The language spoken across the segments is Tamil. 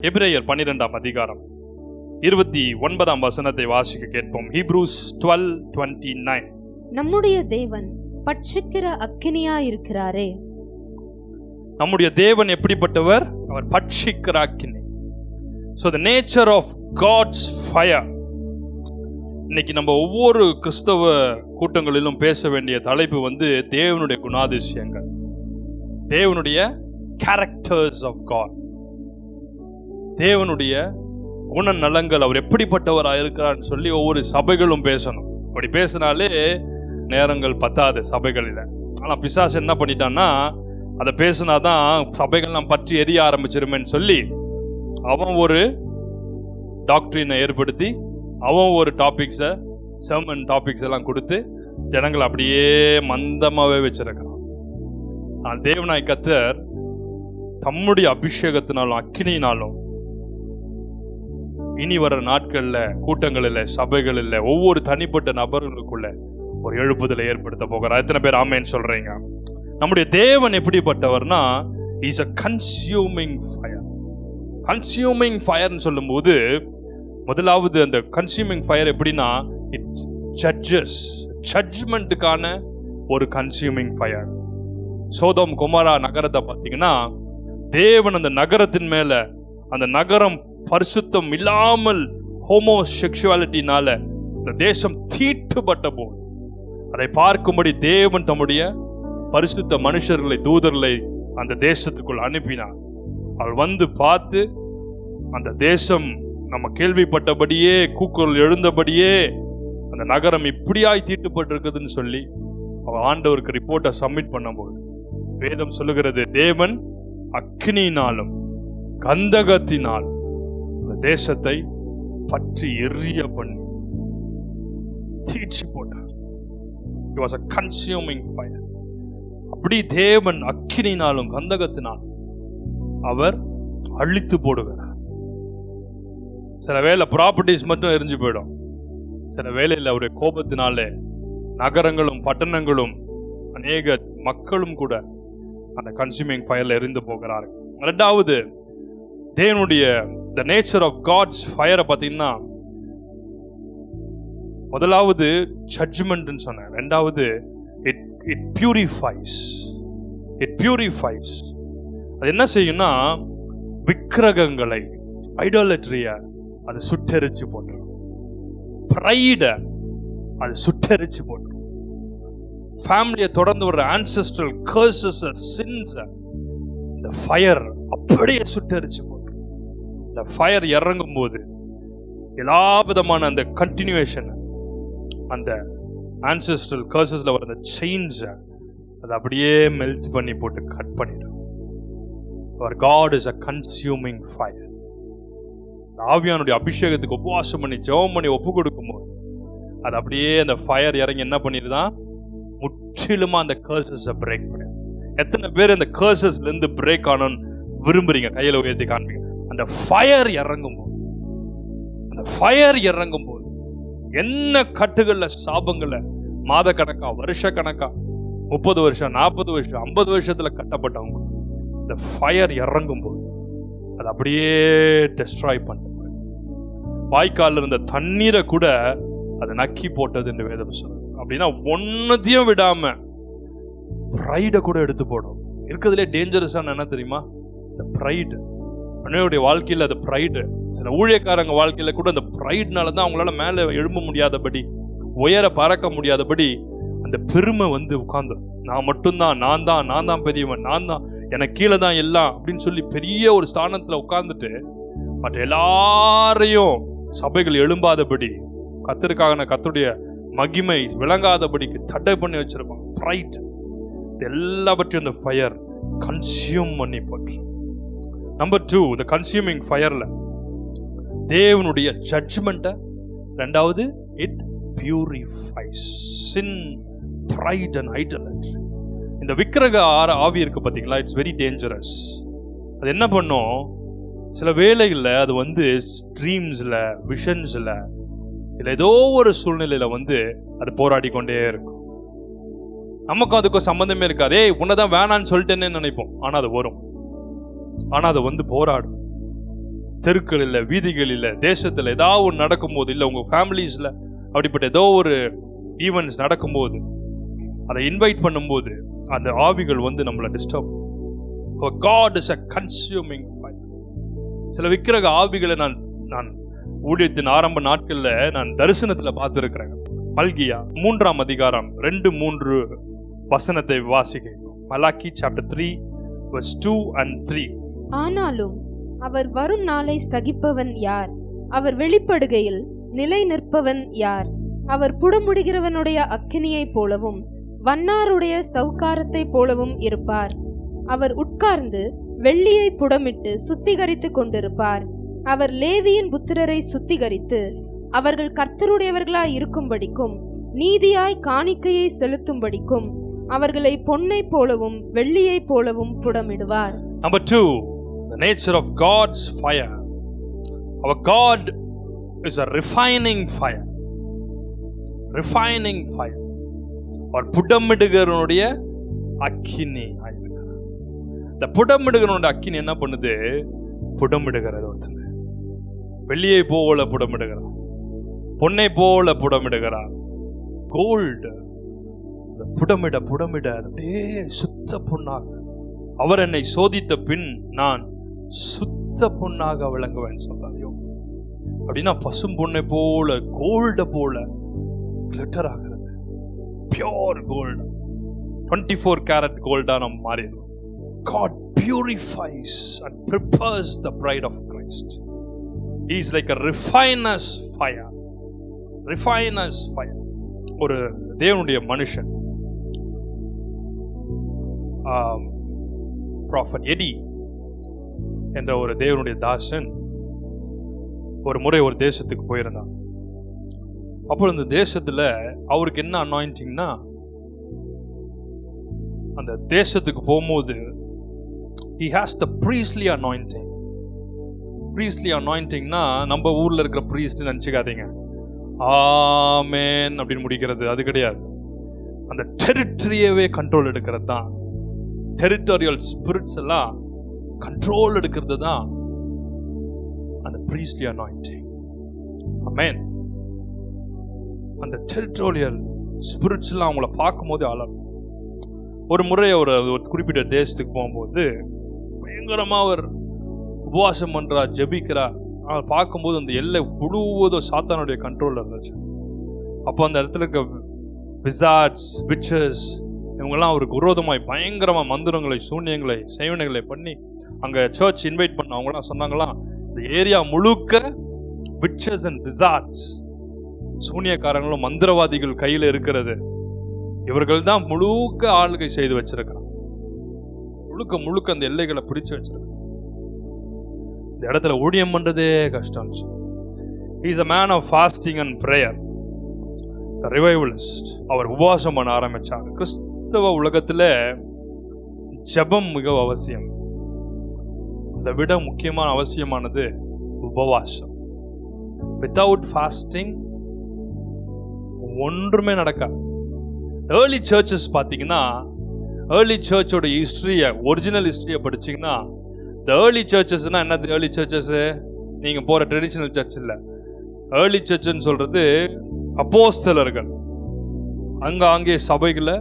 எபிரேயர் 12ஆம் அதிகாரம் 29ஆம் வசனத்தை வாசிக்க கேட்போம். Hebrews 12:29. நம்முடைய தேவன் பட்சிக்கிற அக்கினியாயிருக்கிறாரே. நம்முடைய தேவன் எப்படிப்பட்டவர்? அவர் பட்சிக்கிற அக்கினி. So the nature of God's fire. இன்னைக்கு நம்ம ஒவ்வொரு கிறிஸ்தவ கூட்டங்களிலும் பேச வேண்டிய தலைப்பு தேவனுடைய குணாதிசயங்கள், தேவனுடைய characters of God, தேவனுடைய குணநலங்கள், அவர் எப்படிப்பட்டவராக இருக்கிறான்னு சொல்லி ஒவ்வொரு சபைகளும் பேசணும். அப்படி பேசினாலே நேரங்கள் பத்தாது சபைகளில். ஆனால் பிசாசு என்ன பண்ணிட்டான்னா, அதை பேசினாதான் சபைகள்லாம் பற்றி எரிய ஆரம்பிச்சிருமேன்னு சொல்லி அவன் ஒரு டாக்டரினை ஏற்படுத்தி அவன் ஒரு டாபிக்ஸை, சர்மன் டாபிக்ஸ் எல்லாம் கொடுத்து ஜனங்கள் அப்படியே மந்தமாகவே வச்சிருக்கிறான். ஆனால் தேவனாய் கர்த்தர் தம்முடைய அபிஷேகத்தினாலும் அக்கினியினாலும் இனி வர நாட்கள்ல கூட்டங்களில், சபைகளில், ஒவ்வொரு தனிப்பட்ட நபர்களுக்குள்ள ஒரு எழுப்புதலை ஏற்படுத்த போகிறார். எத்தனை பேர் ஆமேன்னு சொல்றீங்க? நம்முடைய தேவன் எப்படிப்பட்டவர்னா, is a consuming fire. consuming fireன்னு சொல்லும்போது முதலாவது அந்த consuming fire எப்படின்னா, இட் judges, ஜட்ஜ்மெண்ட்டுக்கான ஒரு consuming fire. சோதோம் கொமோரா நகரத்தை பார்த்தீங்கன்னா, தேவன் அந்த நகரத்தின் மேல, அந்த நகரம் பரிசுத்தம் இல்லாமல் ஹோமோசெக்சுவாலிட்டினால இந்த தேசம் தீட்டுப்பட்ட போது அதை பார்க்கும்படி தேவன் தம்முடைய பரிசுத்த மனுஷர்களை, தூதர்களை அந்த தேசத்துக்குள் அனுப்பினார். அவள் பார்த்து அந்த தேசம் நம்ம கேள்விப்பட்டபடியே, கூக்குரல் எழுந்தபடியே அந்த நகரம் இப்படியாய் தீட்டுப்பட்டு இருக்குதுன்னு சொல்லி அவள் ஆண்டவருக்கு ரிப்போர்ட்டை சப்மிட் பண்ணும்போது வேதம் சொல்லுகிறது, தேவன் அக்கினியினாலும் கந்தகத்தினாலும் தேசத்தை பற்றி எரிய பண்ணி தீட்சி போட்டார். It was a consuming fire. அப்படி தேவன் அக்கினினாலும் கந்தகத்தினாலும் அவர் அழித்து போடுகிறார். சில வேளை ப்ராப்பர்ட்டிஸ் மட்டும் எரிஞ்சு போயிடும். சில வேளையில் அவருடைய கோபத்தினாலே நகரங்களும் பட்டணங்களும் அநேக மக்களும் கூட அந்த கன்சியூமிங் ஃபயர்ல எரிந்து போகிறார்கள். இரண்டாவது, தேவனுடைய the nature of God's fire பார்த்தீங்கன்னா, முதலாவது ஜட்ஜ்மெண்ட்னு சொன்னேன். ரெண்டாவது it purifies. it purifies. அது என்ன செய்யும்னா, விக்கிரகங்களை, ஐடாலட்ரியை அது சுட்டெரிச்சு போட்டுரும். ப்ரைடை அது சுட்டெரிச்சு போட்டுரும். ஃபேமிலியை தொடர்ந்து வர்ற ancestral curses, sins, இந்த ஃபயர் அப்படியே சுட்டெரிச்சு போட்டுரும். இந்த ஃபயர் இறங்கும் போது எல்லா விதமான அந்த கண்டினியூவேஷன், அந்த ancestral curses-ல வர சேஞ்ச் அது அப்படியே மெல்ட் பண்ணி போட்டு கட் பண்ணிடும். Our God is a consuming fire. ஆவியானுடைய அபிஷேகத்துக்கு உபவாசம் பண்ணி ஜெபம் பண்ணி ஒப்பு கொடுக்கும்போது அது அப்படியே அந்த ஃபயர் இறங்கி என்ன பண்ணிடுதான், முற்றிலுமா அந்த கர்சஸை பிரேக் பண்ணிடும். எத்தனை பேர் அந்த கர்சஸ்ல இருந்து பிரேக் ஆனோன்னு விரும்புறீங்க? கையில உயர்த்தி காண்பீங்க. அந்த ஃபயர் இறங்கும் போது, அந்த ஃபயர் இறங்கும் போது என்ன கட்டுகள்ல, சாபங்கள்ல மாத கணக்கா, வருஷ கணக்கா, 30 வருஷம், 40 வருஷம், 50 வருஷத்துல கட்டப்பட்டவங்க, இந்த ஃபயர் இறங்கும் போது அது அப்படியே டெஸ்ட்ராய் பண்ண, வாய்க்கால இருந்த தண்ணீரை கூட அது நக்கி போட்டது என்று வேதம் சொல்லுது. அப்படின்னா ஒன்னத்தையும் விடாம ப்ரைடை கூட எடுத்து போடும். இருக்கிறதுலே டேஞ்சரஸான என்ன தெரியுமா? இந்த ப்ரைடு. அன்னையுடைய வாழ்க்கையில் அது ப்ரைடு. சில ஊழியக்காரங்க வாழ்க்கையில கூட அந்த ப்ரைட்னால தான் அவங்களால மேலே எழும்ப முடியாதபடி, உயர பறக்க முடியாதபடி அந்த பெருமை உட்கார்ந்து, நான் மட்டும்தான், நான் தான் பெரியவன், நான் தான், எனக்கு கீழே தான் எல்லாம் அப்படின்னு சொல்லி பெரிய ஒரு ஸ்தானத்துல உட்கார்ந்துட்டு மற்ற எல்லாரையும் சபைகள் எழும்பாதபடி, கர்த்தருடைய மகிமை விளங்காதபடிக்கு தடை பண்ணி வச்சிருப்பாங்க. ப்ரைட் எல்லாவற்றையும் அந்த ஃபயர் கன்சியூம் பண்ணி போட்டு. நம்பர் 2, the consuming fireல தேவனுடைய ஜட்ஜ்மெண்ட்டை. ரெண்டாவது, it purifies sin, pride and idolatry. இந்த விக்கிரக ஆவி இருக்கு பார்த்தீங்களா, இட்ஸ் வெரி டேஞ்சரஸ். அது என்ன பண்ணும், சில வேளைகளில் அது ட்ரீம்ஸ்ல, விஷன்ஸ்ல, இல்லை ஏதோ ஒரு சூழ்நிலையில அது போராடி கொண்டே இருக்கும். நமக்கும் அதுக்கும் சம்பந்தமே இருக்காது. உன்னதான் வேணான்னு சொல்லிட்டேன்னு நினைப்போம். ஆனா அது வரும். ஆனா அது போராடும். தெருக்களில், வீதிகளில், தேசத்தில் ஏதாவது ஒன்று நடக்கும்போது, இல்லை உங்கள் ஃபேமிலிஸில் அப்படிப்பட்ட ஏதோ ஒரு ஈவெண்ட்ஸ் நடக்கும்போது அதை இன்வைட் பண்ணும்போது அந்த ஆவிகள் வந்து நம்மளை disturb. God is a consuming fire. சில விக்கிரக ஆவிகளை நான் ஊழியத்தின் ஆரம்ப நாட்களில் நான் தரிசனத்தில் பார்த்துருக்கிறேன். மல்கியா 3ஆம் அதிகாரம் 2-3 வசனத்தை வாசிக்க. Malachi chapter 3 verse 2 and 3. ஆனாலும் அவர் வரும் நாளை சகிப்பவன் யார்? அவர் வெளிப்படுகையில் நிலை நிற்பவன் யார்? அவர் புடமுடுகிறவனுடைய அக்கினியை போலவும் வண்ணாருடைய சவுக்காரத்தை போலவும் இருப்பார். அவர் உட்கார்ந்து வெள்ளியை புடமிட்டு சுத்திகரித்து கொண்டிருப்பார். அவர் லேவியின் புத்திரரை சுத்திகரித்து அவர்கள் கர்த்தருடையவர்களாய் இருக்கும்படிக்கும் நீதியாய் காணிக்கையை செலுத்தும்படிக்கும் அவர்களை பொன்னை போலவும் வெள்ளியை போலவும் புடமிடுவார். Number 2, the nature of God's fire. Our God is a refining fire. Refining fire. or புடமிடுகிறவனுடைய அக்கினி ஆயிருக்கிறார். இந்த புடமிடுகிறவனுடைய அக்கினி என்ன பண்ணுது? புடமிடுகிறது. ஒருத்தன் வெள்ளியை போல புடமிடுகிறார், பொன்னை போல புடமிடுகிறார். கோல்டு புடமிட புடமிட அப்படியே சுத்த பொன்னாக. அவர் என்னை சோதித்த பின் நான் சுத்த பொன்னாக விளங்குவேன் சொல்றாரையோ. அப்படின்னா பசும் பொன்னை போல, கோல்ட போல கிளிட்டர் ஆகிறது. பியூர் கோல்டு, 24 karat கோல்டா நம்ம மாறிடும். God purifies and prepares the bride of Christ. He is like a refiner's fire. Refiner's fire. ஒரு தேவனுடைய மனுஷன், ப்ராஃபட் எடி என்ற ஒரு தேவனுடைய தாசன் ஒரு முறை ஒரு தேசத்துக்கு போயிருந்தான். அப்போ இந்த தேசத்துல அவருக்கு என்ன அனாயிண்டிங்னா, அந்த தேசத்துக்கு போகும்போது he has the priestly anointing. priestly anointingனா நம்ம ஊர்ல இருக்கிற priest நினைச்சுக்காதீங்க, ஆமென் அப்படின்னு முடிக்கிறது, அது கிடையாது. அந்த டெரிட்டரியவே கண்ட்ரோல் எடுக்கிறது தான். டெரிட்டோரியல் ஸ்பிரிட்ஸ் எல்லாம் கண்ட்ரோல் எடுக்கிறது தான் அந்த priestly anointing. ஆமென். அந்த டெரிட்டோரியல் ஸ்பிரிட்ஸ் எல்லாம் அவங்கள பார்க்கும்போது அழகும். ஒரு முறை ஒரு குறிப்பிட்ட தேசத்துக்கு போகும்போது பயங்கரமா அவர் உபவாசம் பண்றார், ஜெபிக்கிறார். ஆனால் பார்க்கும்போது அந்த எல்லை முழுவதும் சாத்தானுடைய கண்ட்ரோல்ல இருந்துச்சு. அப்போ அந்த இடத்துல இருக்க விசார்ட்ஸ், விச்சர்ஸ் இவங்கெல்லாம் அவருக்கு விரோதமாய் பயங்கரமா மந்திரங்களை, சூன்யங்களை, செய்வனைகளை பண்ணி அங்க சர்ச் இன்வைட் பண்ண அவங்களாம் சொன்னாங்களாம், இந்த ஏரியா முழுக்க விச்சர்ஸ் அண்ட் விசார்ட்ஸ், சூனியக்காரங்களும் மந்திரவாதிகள் கையில இருக்கிறது. இவர்கள் தான் முழுக்க ஆளுகை செய்து வச்சிருக்கிறான். முழுக்க முழுக்க அந்த எல்லைகளை பிடிச்சு வச்சிருக்கான். இந்த இடத்துல ஊழியம் பண்றதே கஷ்டம். He is a man of fasting and prayer. The revivalist. அவர் உபவாசம் பண்ண ஆரம்பிச்சார். கிறிஸ்தவ உலகத்துல ஜெபம் மிக அவசியம். அதை விட முக்கியமான அவசியமானது உபவாசம். Without fasting ஒன்றுமே நடக்காது. ஏர்லி சர்ச்சஸ் பார்த்தீங்கன்னா, ஏர்லி சர்ச்சோட ஹிஸ்டரியை, ஒரிஜினல் ஹிஸ்டரியை படிச்சிங்கன்னா, இந்த ஏர்லி சர்ச்சஸ்னா என்னது? ஏர்லி சர்ச்சஸ் நீங்கள் போகிற ட்ரெடிஷ்னல் சர்ச் இல்லை. ஏர்லி சர்ச்சுன்னு சொல்கிறது அப்போஸ்தலர்கள் அங்கே சபைகளை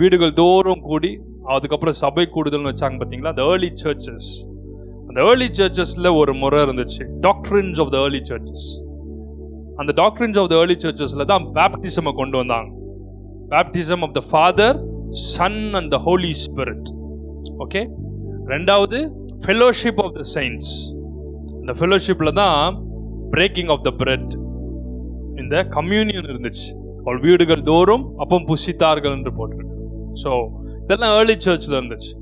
வீடுகள் தோறும் கூடி அதுக்கப்புறம் சபை கூடுதல்னு வச்சாங்க பார்த்தீங்களா, அந்த ஏர்லி சர்ச்சஸ். அந்த ஏர்லி சர்ச்சஸில் ஒரு முறை இருந்துச்சு, doctrines of the early churches. அந்த டாக்ட்ரின்ஸ் ஆஃப் த ஏர்லி சர்ச்சஸில் தான் பேப்டிசமை கொண்டு வந்தாங்க. Baptism of the Father, Son and the Holy Spirit. Okay. ரெண்டாவது fellowship of the saints. இந்த fellowshipல தான் breaking of the bread, இந்த communion இருந்துச்சு. அவள் வீடுகள் தோறும் அப்பம் புசித்தார்கள் என்று போட்டிருக்கு. ஸோ இதெல்லாம் ஏர்லி சர்ச்ல இருந்துச்சு.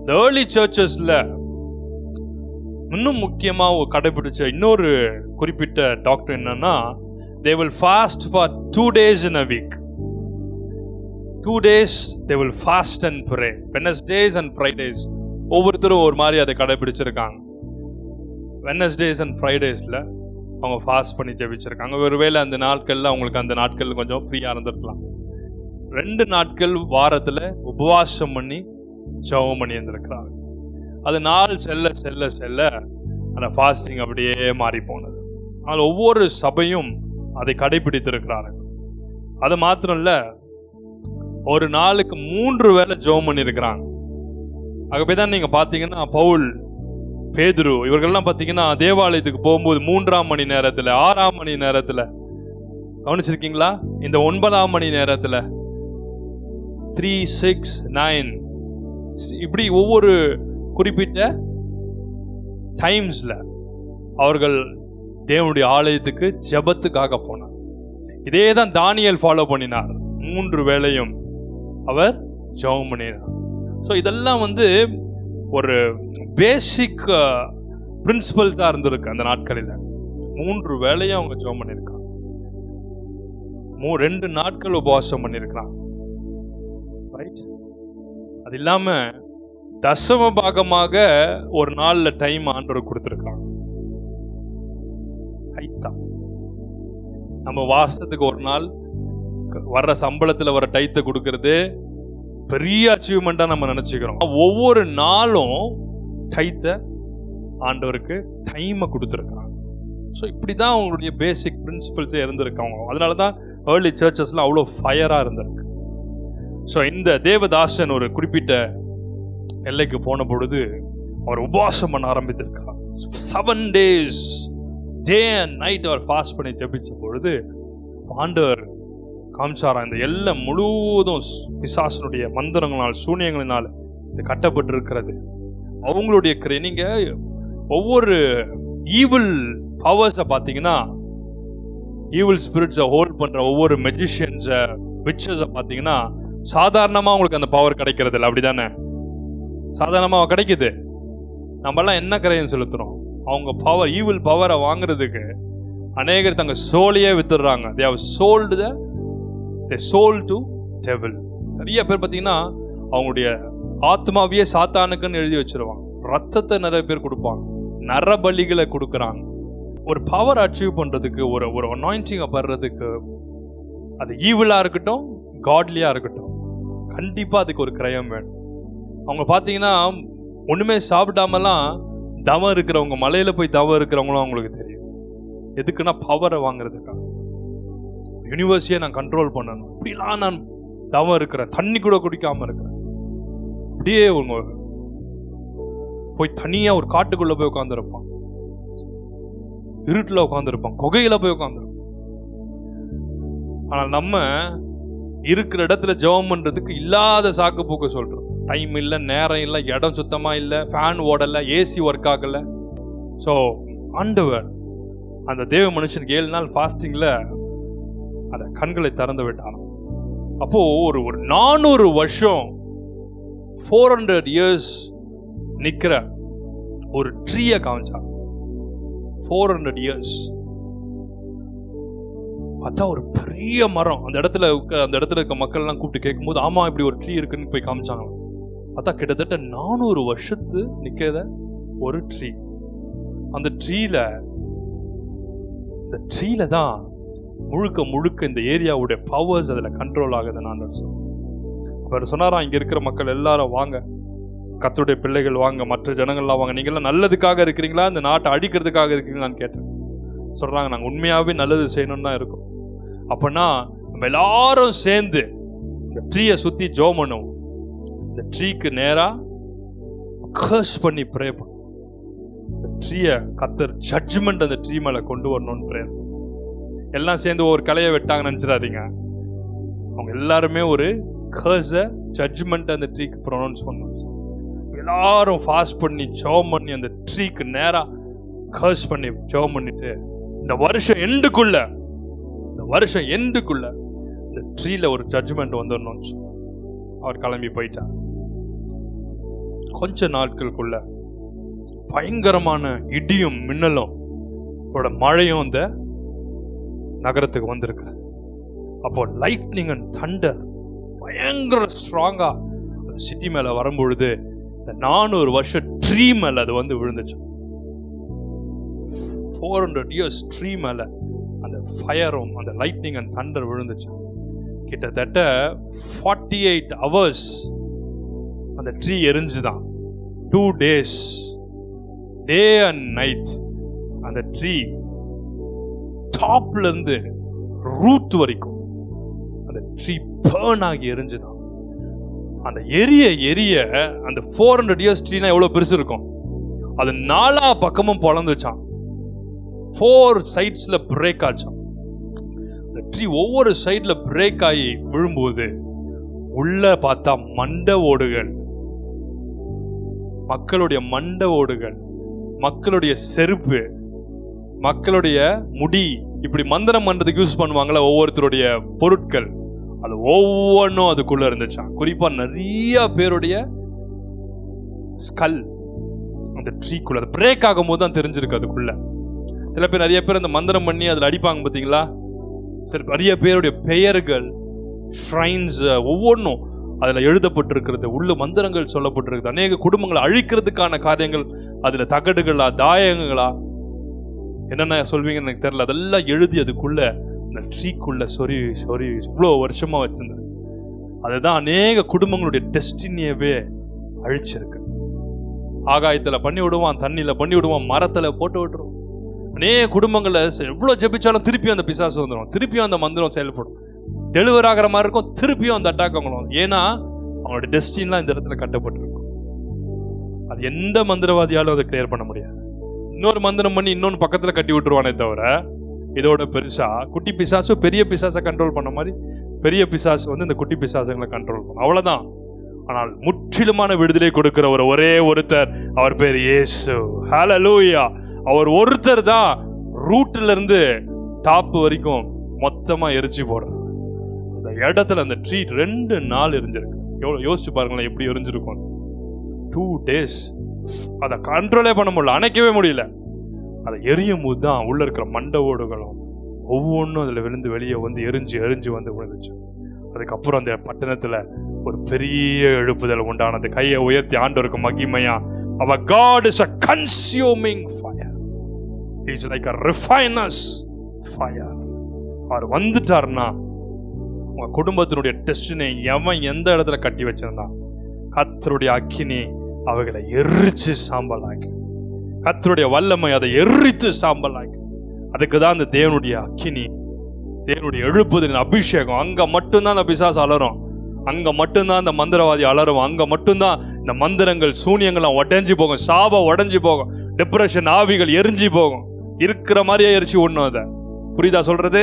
இந்த ஏர்லி சர்ச்சஸ்ல இன்னும் முக்கியமாக கடைபிடிச்ச இன்னொரு குறிப்பிட்ட டாக்டர் என்னன்னா, they will fast for 2 days in a week. 2 days they will fast and pray. Wednesdays and Fridays ஒவ்வொருத்தரும் ஒரு மாதிரி அதை கடைபிடிச்சிருக்காங்க. Wednesdays and Fridaysல அவங்க ஃபாஸ்ட் பண்ணி ஜெபிச்சிருக்காங்க. ஒருவேளை அந்த நாட்கள்ல அவங்களுக்கு அந்த நாட்கள் கொஞ்சம் ஃப்ரீயா இருந்திருக்கலாம். 2 நாட்கள் வாரத்துல உபவாசம் பண்ணி ஜெபம் பண்ணி இருந்திருக்கிறாங்க. அது நாள் செல்ல செல்ல செல்ல அந்த ஃபாஸ்டிங் அப்படியே மாறி போனது. ஆனால் ஒவ்வொரு சபையும் அதை கடைபிடித்திருக்கிறார்கள். அது மாத்திரம் இல்ல, ஒரு நாளுக்கு 3 வேளை ஜெபம் பண்ணியிருக்கிறாங்க. ஆகவே தான் நீங்க பாத்தீங்கன்னா பவுல், பேதுரு இவர்கள்லாம் பாத்தீங்கன்னா தேவாலயத்துக்கு போகும்போது 3ஆம் மணி நேரத்துல, 6ஆம் மணி நேரத்துல, கவனிச்சிருக்கீங்களா? இந்த 9ஆம் மணி நேரத்துல 3, 6, 9 இப்படி ஒவ்வொரு குறிப்பிட்ட டைம்ஸ்ல அவர்கள் தேவனுடைய ஆலயத்துக்கு ஜெபத்துக்காக போனார். இதே தான் தானியேல் ஃபாலோ பண்ணினார். 3 வேளையும் அவர் ஜெபம் பண்ணினார். ஸோ இதெல்லாம் ஒரு பேசிக் பிரின்சிபல்ஸா இருந்திருக்கு அந்த நாட்களில். 3 வேளையும் அவங்க ஜெபம் பண்ணியிருக்காங்க. 2 நாட்கள் உபவாசம் பண்ணியிருக்கிறாங்க. அது இல்லாம தசம பாகமாக ஒரு நாள்ல டைம் ஆண்டவர் கொடுத்திருக்காங்க. நம்ம வருஷத்துக்கு ஒரு நாள் வர்ற சம்பளத்துல வர டைத்தை கொடுக்கறது பெரிய அச்சீவ்மெண்டா நம்ம நினைச்சுக்கிறோம். ஒவ்வொரு நாளும் டைத்தை ஆண்டவருக்கு டைமை கொடுத்துருக்காங்க. ஸோ இப்படிதான் அவங்களுடைய பேசிக் பிரின்சிபல்ஸே இருந்திருக்காங்க. அதனாலதான் ஏர்லி சர்ச்சஸ்லாம் அவ்வளோ ஃபயரா இருந்திருக்கு. ஸோ இந்த தேவதாசன் ஒரு குறிப்பிட்ட எல்லைக்கு போன பொழுது அவர் உபவாசம் பண்ண ஆரம்பித்திருக்கார். 7 days டே அண்ட் நைட் அவர் ஃபாஸ்ட் பண்ணி ஜெபிச்ச பொழுது ஆண்டவர் காமிச்சாரா, இந்த எல்லை முழுவதும் பிசாசனுடைய மந்திரங்களால், சூனியங்களினால் இது கட்டப்பட்டிருக்கிறது. அவங்களுடைய நீங்க ஒவ்வொரு ஈவில் பவர்ஸை பார்த்தீங்கன்னா, ஈவில் ஸ்பிரிட்ஸை ஹோல்ட் பண்ற ஒவ்வொரு மெஜிஷியன்ஸை, விச்சஸை பார்த்தீங்கன்னா சாதாரணமாக உங்களுக்கு அந்த பவர் கிடைக்கிறது இல்லை. அப்படிதானே? சாதாரணமாக கிடைக்குது. நம்மெல்லாம் என்ன கரையும் செலுத்துறோம்? அவங்க பவர், ஈவில் பவரை வாங்குறதுக்கு அநேகர் தங்க சோலையே வித்துடுறாங்க. they have sold the soul to devil. நிறைய பேர் பார்த்தீங்கன்னா அவங்களுடைய ஆத்மாவையே சாத்தானுக்குன்னு எழுதி வச்சிருவாங்க. ரத்தத்தை நிறைய பேர் கொடுப்பாங்க, நரபலிகளை கொடுக்குறாங்க. ஒரு பவர் அச்சீவ் பண்றதுக்கு, ஒரு அனாயிண்டிங்கை படுறதுக்கு, அது ஈவிலா இருக்கட்டும் காட்லியா இருக்கட்டும், கண்டிப்பா அதுக்கு ஒரு கிரயம் வேணும். அவங்க பார்த்தீங்கன்னா ஒண்ணுமே சாப்பிடாமலாம் தவம் இருக்கிறவங்க, மலையில போய் தவம் இருக்கிறவங்களும் அவங்களுக்கு தெரியும். எதுக்குன்னா பவரை வாங்குறதுக்காக. யூனிவர்ஸையே நான் கண்ட்ரோல் பண்ணணும், இப்படிலாம் நான் தவம் இருக்கிறேன், தண்ணி கூட குடிக்காம இருக்கிறேன், அப்படியே அவங்க போய் தனியா ஒரு காட்டுக்குள்ள போய் உட்காந்துருப்பான், இருட்டுல உட்காந்துருப்பான், குகையில போய் உட்காந்துருப்பான். ஆனால் நம்ம இருக்கிற இடத்துல ஜெபம் பண்றதுக்கு இல்லாத சாக்கு போக்கு சொல்றோம். டைம் இல்லை, நேரம் இல்லை, இடம் சுத்தமா இல்லை, ஃபேன் ஓடலை, ஏசி ஒர்க் ஆகல. ஸோ ஆண்டவர் அந்த தேவ மனுஷனுக்கு 7 நாள் ஃபாஸ்டிங்ல அந்த கண்களை திறந்து விட்டாராம். அப்போ ஒரு 400 வருஷம் 400 years நிக்கிற ஒரு ட்ரீயை காமிச்சாங்க. 400 years பார்த்தா ஒரு பெரிய மரம். அந்த இடத்துல இருக்க மக்கள் எல்லாம் கூப்பிட்டு கேட்கும் போது, ஆமா இப்படி ஒரு ட்ரீ இருக்குன்னு போய் காமிச்சாங்க. பார்த்தா கிட்டத்தட்ட 400 வருஷத்து நிக்கிற ஒரு ட்ரீ. அந்த ட்ரீல தான் முழுக்க இந்த ஏரியாவுடைய பவர்ஸ் அதுல கண்ட்ரோல் ஆகுது. நான் அவர் சொன்னாராம், இங்க இருக்கிற மக்கள் எல்லாரும் வாங்க, கர்த்தருடைய பிள்ளைகள் வாங்க, மற்ற ஜனங்கள்லாம் வாங்க, நீங்க எல்லாம் நல்லதுக்காக இருக்கிறீங்களா, இந்த நாட்டை அழிக்கிறதுக்காக இருக்கீங்களான்னு கேட்டேன். சொல்றாங்க, நாங்க உண்மையாவே நல்லது செய்யணும்னு தான் இருக்கோம். அப்படின்னா நம்ம எல்லாரும் சேர்ந்து இந்த ட்ரீயை சுத்தி ஜெபம் பண்ணுவோம். இந்த ட்ரீக்கு நேரா கர்ஸ் பண்ணி ப்ரே பண்ணுவோம். இந்த ட்ரீயை கர்த்தர் ஜட்ஜ்மெண்ட் அந்த ட்ரீ மேல கொண்டு வரணும்னு ப்ரே. எல்லாம் சேர்ந்து ஒரு கலையை வெட்டாங்க நினைச்சிடாதீங்க. அவங்க எல்லாருமே ஒரு கர்ஸ ஜட்ஜ்மெண்ட் அந்த ட்ரீக்கு ப்ரொனவுன்ஸ் பண்ணுவாங்க. எல்லாரும் ஃபாஸ்ட் பண்ணி ஜெபம் பண்ணி அந்த ட்ரீக்கு நேரா கர்ஸ் பண்ணி ஜெபம் பண்ணிட்டு இந்த வருஷம் எண்டுக்குள்ள இந்த ட்ரீல ஒரு ஜட்ஜ்மெண்ட் வந்துடணும். அவர் கிளம்பி போயிட்டார். கொஞ்ச நாட்களுக்குள்ள பயங்கரமான இடியும் மின்னலும் மழையும் அந்த நகரத்துக்கு வந்திருக்கு. அப்போ லைட்னிங் அண்ட் தண்டர் பயங்கர ஸ்ட்ராங்கா அந்த சிட்டி மேல வரும்பொழுது இந்த 400 வருஷம் ட்ரீ மேல அது விழுந்துச்சு. 400 years ட்ரீ மேல அந்த ஃபயரும் அந்த லைட்னிங் அண்ட் தண்டர் விழுந்துச்சு. கிட்டத்தட்ட 48 hours அந்த ட்ரீ எரிஞ்சுதான். 2 days டே அண்ட் நைட் அந்த ட்ரீ டாப்ல இருந்து ரூட் வரைக்கும் அந்த ட்ரீ பர்ன் ஆகி எரிஞ்சுதான். அந்த எரிய அந்த 400 இயர்ஸ் ட்ரீனா எவ்வளவு பெருசு இருக்கும், அது 4 பக்கமும் பொளந்துச்சான். 4 சைட்ஸ்ல பிரேக் ஆச்சான். அந்த ட்ரீ ஒவ்வொரு சைட்ல பிரேக் ஆகி விழும்போது உள்ள பார்த்தா மண்டை ஓடுகள், மக்களுடைய மண்டை ஓடுகள், மக்களுடைய செருப்பு, மக்களுடைய முடி, இப்படி மந்திரம் பண்றதுக்கு யூஸ் பண்ணுவாங்களா ஒவ்வொருத்தருடைய பொருட்கள், அது ஒவ்வொன்றும் அதுக்குள்ள இருந்துச்சான். குறிப்பா நிறைய பேருடைய ஸ்கல் அந்த ட்ரீக்குள்ள அது பிரேக் ஆகும் போது தான் தெரிஞ்சிருக்கு. அதுக்குள்ள சில பேர் நிறைய பேர் அந்த மந்திரம் பண்ணி அதில் அடிப்பாங்க பார்த்தீங்களா. சரி, நிறைய பேருடைய பெயர்கள், ஷ்ரைன்ஸ் ஒவ்வொன்றும் அதில் எழுதப்பட்டிருக்கிறது, உள்ள மந்திரங்கள் சொல்லப்பட்டிருக்குது. அநேக குடும்பங்களை அழிக்கிறதுக்கான காரியங்கள் அதில் தகடுகளா தாயங்களா என்னென்ன சொல்வீங்கன்னு எனக்கு தெரியல, அதெல்லாம் எழுதி அதுக்குள்ள அந்த ட்ரீக்குள்ள சொறி இவ்வளோ வருஷமா வச்சிருந்தாரு. அதுதான் அநேக குடும்பங்களுடைய டெஸ்டினியவே அழிச்சிருக்கு. ஆகாயத்துல பண்ணி விடுவான், தண்ணியில பண்ணி விடுவான், மரத்துல போட்டு விட்டுருவான். அநேக குடும்பங்களை எவ்வளவு ஜெபிச்சாலும் திருப்பியும் அந்த பிசாசு வந்துடும், திருப்பியும் அந்த மந்திரம் செயல்படும், டெலிவர் ஆகிற மாதிரி இருக்கும், திருப்பியும் அந்த அட்டாக் அவங்களும். ஏன்னா அவங்களோட டெஸ்டின்லாம் இந்த இடத்துல கட்டப்பட்டிருக்கும். அது எந்த மந்திரவாதியாலும் அதை கிளியர் பண்ண முடியாது. இன்னொரு மந்திரம் பண்ணி இன்னொன்று பக்கத்துல கட்டி விட்டுருவானே தவிர, இதோட பெருசா குட்டி பிசாசு பெரிய பிசாசை கண்ட்ரோல் பண்ண மாதிரி பெரிய பிசாசு வந்து இந்த குட்டி பிசாசுகளை கண்ட்ரோல் பண்ணும், அவ்வளவுதான். ஆனால் முற்றிலுமான விடுதலை கொடுக்கிற ஒரே ஒருத்தர், அவர் பேர் இயேசு. ஹல்லேலூயா. அவர் ஒருத்தர் தான் ரூட்ல இருந்து டாப் வரைக்கும் மொத்தமா எரிச்சு போடுறார். அந்த இடத்துல அந்த ட்ரீ 2 நாள் எரிஞ்சிருக்கு. எவ்வளவு யோசிச்சு பாருங்களேன், எப்படி எரிஞ்சிருக்கும். 2 days அதை கண்ட்ரோலே பண்ண முடியல, அணைக்கவே முடியல. அதை எரியும் போது தான் உள்ள இருக்கிற மண்டை ஓடுகளும் ஒவ்வொன்றும் அதுல விழுந்து வெளியே வந்து எரிஞ்சு வந்து விழுந்துச்சு. அதுக்கப்புறம் அந்த பட்டணத்துல ஒரு பெரிய எழுப்புதல் உண்டானது. கையை உயர்த்தி ஆண்டவருக்கு மகிமையா, our God is a consuming fire. He is like a refiner's fire. அவர் வந்துட்டார்னா உங்க குடும்பத்தினுடைய டெஸ்டினை எவன் எந்த இடத்துல கட்டி வச்சிருந்தான், கர்த்தருடைய அக்கினி அவைகளை எரிச்சு சாம்பலாக்கி, கர்த்தருடைய வல்லமை அதை எரித்து சாம்பலாக்கி. அதுக்கு தான் அந்த தேவனுடைய அக்கினி, தேவனுடைய எழுப்புதலின் அபிஷேகம். அங்க மட்டும்தான் அந்த பிசாசு அலறும், அங்க மட்டும்தான் அந்த மந்திரவாதி அலறும், அங்க மட்டும்தான் இந்த மந்திரங்கள் சூனியங்கள்லாம் உடைஞ்சு போகும், சாபம் உடைஞ்சு போகும், டிப்ரெஷன் ஆவிகள் எரிஞ்சு போகும். இருக்கிற மாதிரியே எரிச்சு ஒண்ணும். அதை புரியுதா சொல்றது?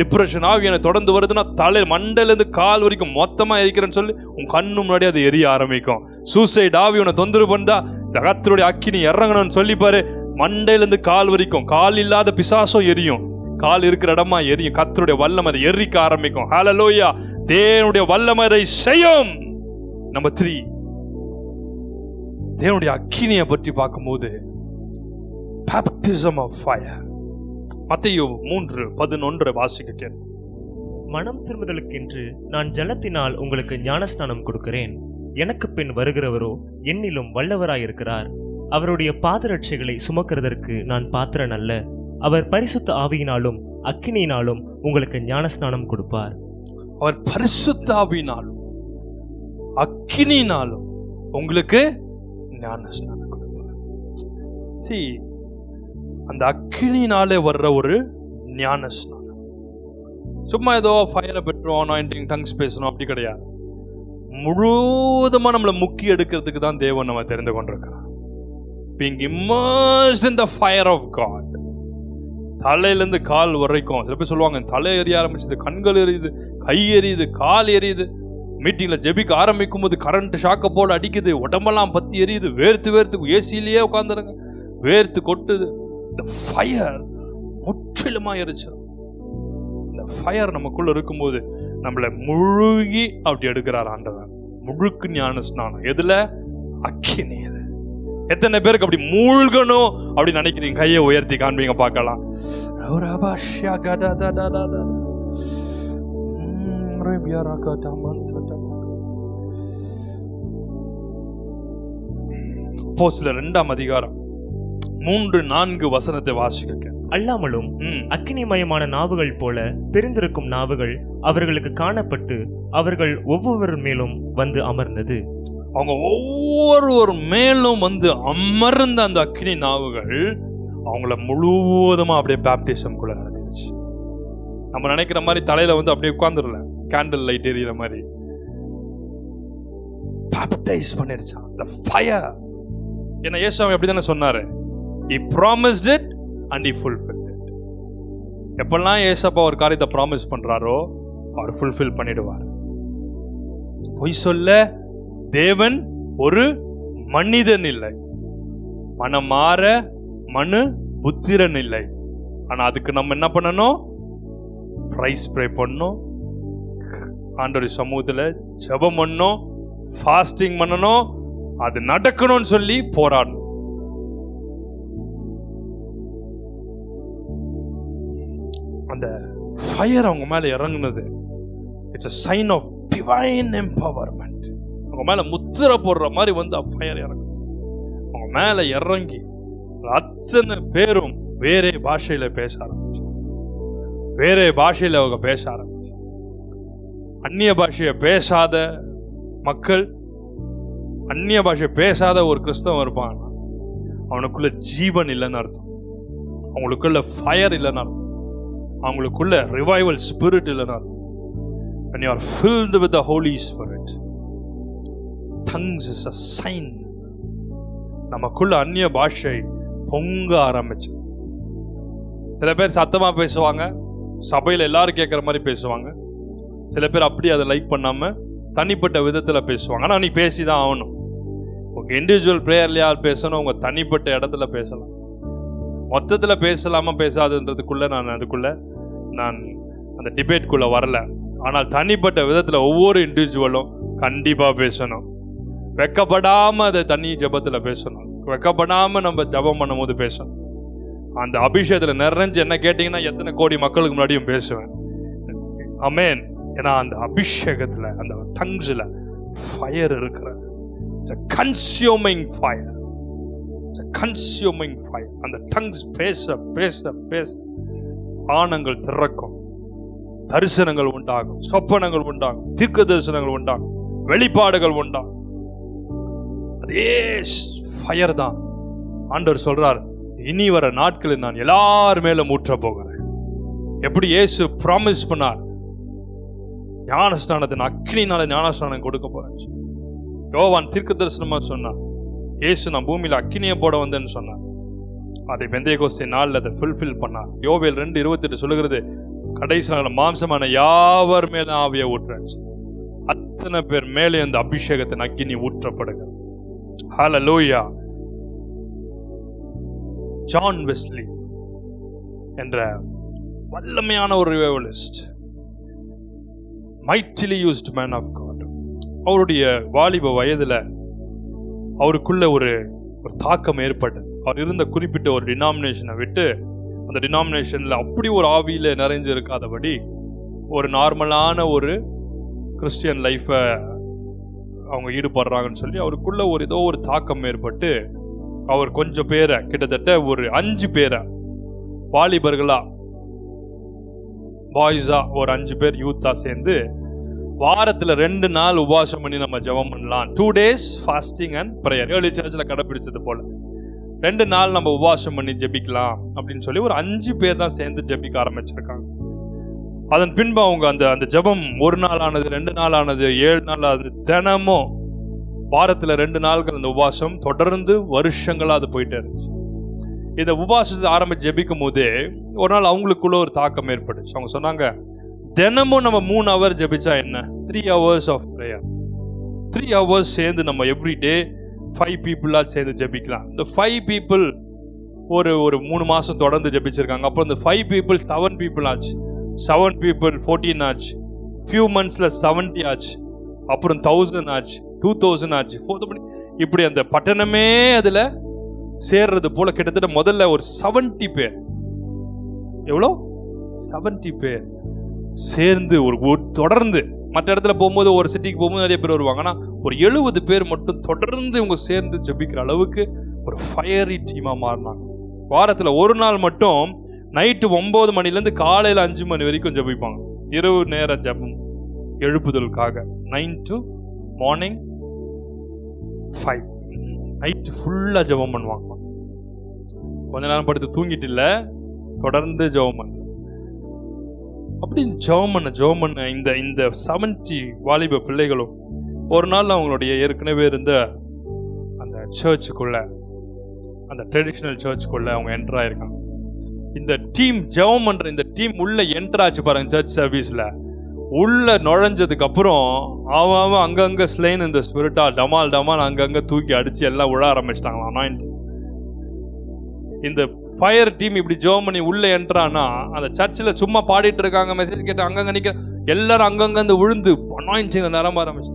டிப்ரெஷன் ஆவி எனக்கு தொடர்ந்து வருதுன்னா தலை மண்டையில இருந்து கால் வரைக்கும் மொத்தமா எரிக்கிறேன்னு சொல்லி உன் கண்ணு முன்னாடி அது எரிய ஆரம்பிக்கும். சூசைட் ஆவி உன்னை தொந்தரவு பண்ணா கர்த்தருடைய அக்கினி இறங்கணும்னு சொல்லிப்பாரு, மண்டையில இருந்து கால் வரைக்கும், கால் இல்லாத பிசாசும் எரியும், கால் இருக்கிற இடமா எரியும். கர்த்தருடைய வல்லமை அதை எரிக்க ஆரம்பிக்கும். ஹல்லேலூயா. தேவனுடைய வல்லமை அதை செய்யும். நம்பர் 3, தேவனுடைய அக்கினியை பற்றி பார்க்கும்போது baptism of fire. மத்தேயு 3:11 வாசிக்க கேட்போம். மனம் திரும்புதலுக்கென்று நான் ஜலத்தினால் உங்களுக்கு ஞானஸ்நானம் கொடுக்கிறேன். எனக்கு பின் வருகிறவரோ என்னிலும் வல்லவராயிருக்கிறார். அவருடைய பாதரட்சைகளை சுமக்கிறதற்கு நான் பாத்திரன் அல்ல. அவர் பரிசுத்த ஆவியினாலும் அக்கினியினாலும் உங்களுக்கு ஞானஸ்நானம் கொடுப்பார். அவர் பரிசுத்த ஆவியினாலும் அக்கினியினாலும் உங்களுக்கு ஞானஸ்நானம் கொடுப்பார். See, அந்த அக்கினினாலே வர்ற ஒரு ஞானஸ்நானம் சும்மா ஏதோ ஃபயரை பெற்றோம், அனாயிண்டிங், டங்ஸ் பேசணும் அப்படி கிடையாது. முழுவதுமா நம்மளை முக்கி எடுக்கிறதுக்கு தான் தேவன் நம்ம தெரிந்து கொண்டிருக்கிறார். Being immersed in the fire of God. தலையிலேருந்து கால் வரைக்கும். சில பேர் சொல்லுவாங்க தலை எரிய ஆரம்பிச்சது, கண்கள் எரியுது, கை எரியுது, கால் எரியுது. மீட்டிங்ல ஜெபிக்க ஆரம்பிக்கும் போது கரண்ட் ஷாக்க போல அடிக்குது, உடம்பெல்லாம் பத்தி எரியுது, வேர்த்து ஏசியிலேயே உட்காந்துருங்க, வேர்த்து கொட்டுது. இந்த ஃபயர் முற்றிலுமா எரிச்சு. இந்த ஃபயர் நமக்குள்ள இருக்கும்போது நம்மளை முழுகி அப்படி எடுக்கிறார் ஆண்டவர். முழுக்கு ஞான ஸ்நானம் எதுல? அக்கினி. எத்தனை பேருக்கு அப்படி மூழ்கணும் அப்படின்னு நினைக்கிறீங்க? கையை உயர்த்தி காண்பீங்க பார்க்கலாம். அப்போஸ்தலர் 2ஆம் அதிகாரம் 3-4 வசனத்தை வாசிக்க. அல்லாமலும் அக்கினிமயமான நாவுகள் போல பிரிந்திருக்கும் நாவுகள் அவர்களுக்கு காணப்பட்டு அவர்கள் ஒவ்வொருவர் மேலும் வந்து அமர்ந்தது. அவங்க ஒவ்வொருவர் மேலும் வந்து அமர்ந்த அந்த அக்கினி நாவுகள் அவங்கள முழுவதுமா அப்படியே பேப்டிசம்குள்ள நடந்துச்சு. நம்ம நினைக்கிற மாதிரி தலையில வந்து அப்படியே உட்கார்ந்துடல, கேண்டில் லைட் எரியிற மாதிரி பேப்டைஸ் பண்ணிருச்சான் the fire. ஏன்னா இயேசு எப்படி தானே சொன்னாரு, he promised it and he fulfilled it. எப்பெல்லாம் ஏசப்பா ஒரு காரியத்தை ப்ராமிஸ் பண்றாரோ அவர் ஃபுல்ஃபில் பண்ணிடுவார். பொய் சொல்ல தேவன் ஒரு மனிதன் இல்லை, மனம் மாற மனு புத்திரன் இல்லை. ஆனா அதுக்கு நம்ம என்ன பண்ணணும்? பிரைஸ் ப்ரே பண்ணணும், ஆண்டவருடைய சமூகத்துல ஜெபம் பண்ணணும், ஃபாஸ்டிங் பண்ணணும், அது நடக்கணும்னு சொல்லி போராடணும். அந்த ஃபயர் அவங்க மேல இறங்குனது it's a sign of divine empowerment. அவங்க மேல முத்திரை போடுற மாதிரி வந்து ஃபயர் இறங்கும். அவங்க மேல இறங்கி அத்தனை பேரும் வேறே பாஷையில பேச ஆரம்பிச்சு, வேறே பாஷையில அவங்க பேச ஆரம்பிச்சு. அந்நிய பாஷையை பேசாத மக்கள், அந்நிய பாஷை பேசாத ஒரு கிறிஸ்தவன் இருப்பான், அவனுக்குள்ள ஜீவன் இல்லைன்னு அர்த்தம், அவங்களுக்குள்ள ஃபயர் இல்லைன்னு அர்த்தம், அவங்களுக்குள்ள ரிவைவல் ஸ்பிரிட் இல்லைன்னு அர்த்தம். When you are filled with the Holy Spirit, tongues is a sign. நமக்குள்ள அந்நிய பாஷை பொங்க ஆரம்பிச்சு. சில பேர் சத்தமா பேசுவாங்க, சபையில எல்லாரும் கேட்கிற மாதிரி பேசுவாங்க. சில பேர் அப்படி அதை லைக் பண்ணாம தனிப்பட்ட விதத்துல பேசுவாங்க. ஆனா நீ பேசிதான் ஆகணும். உங்க இண்டிவிஜுவல் பிரேயர்லயா பேசணும், உங்க தனிப்பட்ட இடத்துல பேசலாம். மொத்தத்துல பேசலாமா பேசாதுன்றதுக்குள்ள நான் அந்த டிபேட்குள்ள வரல. ஆனால் தனிப்பட்ட விதத்துல ஒவ்வொரு இண்டிவிஜுவலும் கண்டிப்பா பேசணும். வெக்கப்படாம அதை தனி ஜபத்துல பேசணும், வெக்கப்படாம நம்ம ஜபம் பண்ணும் போது பேசணும். அந்த அபிஷேகத்துல நிறைஞ்சு என்ன கேட்டீங்கன்னா எத்தனை கோடி மக்களுக்கு முன்னாடியும் பேசுவேன். ஆமென். ஏன்னா அந்த அபிஷேகத்துல அந்த டங்ஸ்ல ஃபயர் இருக்கிறது. It's a consuming fire. It's a consuming fire. அந்த டங்ஸ் பேச பேச பேச ஆனங்கள் திறக்கும், தரிசனங்கள் உண்டாகும், சொப்பனங்கள் உண்டாகும், தீர்க்க தரிசனங்கள் உண்டாகும், வெளிப்பாடுகள் உண்டாகும். அதே ஃபயர் தான் ஆண்டவர் சொல்றார், இனி வர நாட்களில் நான் எல்லார் மேலும் ஊற்ற போகிறேன். எப்படி இயேசு ப்ராமிஸ் பண்ணார், ஞானஸ்தானத்தின் அக்னினால ஞானஸ்தானம் கொடுக்க போறேன். யோவான் தீர்க்க தரிசனமா சொன்னார், இயேசு நான் பூமியில அக்கினியை போட வந்தேன்னு சொன்னார். அதை பெந்தேகோஸ்தே நாள்ல அதை ஃபுல்ஃபில் பண்ணார். யோவேல் 2:28 சொல்லுகிறது, கடைசி நாள் மாம்சமான யாவர் மேல ஆவியை ஊற்றுறேன். அத்தனை பேர் மேலே அந்த அபிஷேகத்தின் அக்கினி ஊற்றப்படுங்க. ஹல்லேலூயா. ஜான் வெஸ்லி என்ற வல்லமையான ஒரு revivalist, mightily used man of God. அவருடைய வாலிப வயதுல அவருக்குள்ள ஒரு தாக்கம் ஏற்பட்டது. அவர் இருந்த குறிப்பிட்ட ஒரு டினாமினேஷனை விட்டு அந்த டினாமினேஷன்ல அப்படி ஒரு ஆவியில நிறைஞ்சு இருக்காதபடி ஒரு நார்மலான ஒரு கிறிஸ்டியன் லைஃபை அவங்க ஈடுபடுறாங்கன்னு சொல்லி அவருக்குள்ள ஏதோ ஒரு தாக்கம் ஏற்பட்டு அவர் கொஞ்சம் பேரை, கிட்டத்தட்ட ஒரு 5 பேரை வாலிபர்களா, பாய்ஸா ஒரு 5 பேர் யூத்தா சேர்ந்து வாரத்துல 2 நாள் உபவாசம் பண்ணி நம்ம ஜெபம் பண்ணலாம். 2 days fasting and prayer. Early சர்ச்சில் கடைபிடிச்சது போல 2 நாள் நம்ம உபவாசம் பண்ணி ஜெபிக்கலாம் அப்படின்னு சொல்லி ஒரு 5 பேர் தான் சேர்ந்து ஜெபிக்க ஆரம்பிச்சிருக்காங்க. அதன் பின்பு அவங்க அந்த ஜெபம் 1 நாள் ஆனது, 2 நாள் ஆனது, 7 நாள் ஆனது, தினமும் வாரத்துல 2 நாட்கள் அந்த உபவாசம் தொடர்ந்து வருஷங்களா அது போயிட்டே இருந்துச்சு. இந்த உபவாசத்தை ஆரம்பிச்சு ஜெபிக்கும் போதே ஒரு நாள் அவங்களுக்குள்ள ஒரு தாக்கம் ஏற்பட்டுச்சு. அவங்க சொன்னாங்க, தினமும் நம்ம 3 hour ஜெபிச்சா என்ன, 3 hours of prayer, 3 hours சேர்ந்து நம்ம எவ்ரி டே 5 people சேர்ந்து ஜெபிக்கலாம். இந்த 5 people ஒரு 3 மாசம் தொடர்ந்து ஜெபிச்சிருக்காங்க. அப்புறம் இந்த 5 people 7 people ஆச்சு, 7 people 14 ஆச்சு, few monthsல 70 ஆச்சு, அப்புறம் 1000 ஆச்சு, 2000 ஆச்சு, 4000. இப்படி அந்த பட்டணமே அதுல சேர்றது போல கிட்டத்தட்ட முதல்ல ஒரு 70 பேர், எவ்வளோ 70 பேர் சேர்ந்து ஒரு தொடர்ந்து, மற்ற இடத்துல போகும்போது ஒரு சிட்டிக்கு போகும்போது நிறைய பேர் வருவாங்க, ஆனால் ஒரு 70 பேர் மட்டும் தொடர்ந்து இவங்க சேர்ந்து ஜெபிக்கிற அளவுக்கு ஒரு ஃபயரி டீமா மாறினாங்க. வாரத்தில் ஒரு நாள் மட்டும் நைட்டு 9 மணிலேருந்து காலையில் 5 மணி வரைக்கும் ஜெபிப்பாங்க. இரவு நேர ஜெபம் எழுப்புதலுக்காக 9 to morning 5 நைட்டு ஃபுல்லாக ஜெபம் பண்ணுவாங்க. கொஞ்ச நேரம் படுத்து தூங்கிட்டு இல்லை, தொடர்ந்து ஜெபம் பண்ண. அப்படி ஜெபம் பண்ண இந்த 70 வாலிப பிள்ளைகளும் ஒரு நாள் அவங்களுடைய ஏற்கனவே இருந்த அந்த சர்ச்சுக்குள்ள, அந்த ட்ரெடிஷ்னல் சர்ச்சுக்குள்ள அவங்க என்டர் ஆயிருக்காங்க. இந்த டீம் ஜெபம் பண்ற இந்த டீம் உள்ள என்டர் ஆச்சு பாருங்க. சர்ச் சர்வீஸ்ல உள்ள நுழைஞ்சதுக்கு அப்புறம் அவன் அங்கங்க ஸ்லைன் இந்த ஸ்பிரிட்டா டமால் அங்கங்க தூக்கி அடிச்சு எல்லாம் விழ ஆரம்பிச்சிட்டாங்களாம். இந்த ஃபயர் டீம் இப்படி ஜெபம் பண்ணி உள்ள என்ட்ரானா, அந்த சர்ச்சில் சும்மா பாடிட்டு இருக்காங்க, மெசேஜ் கேட்டு அங்கங்க நிக்க எல்லாரும் அங்கங்க இந்த விழுந்து அனாயிண்டிங் நிரம்ப ஆரம்பிச்சு.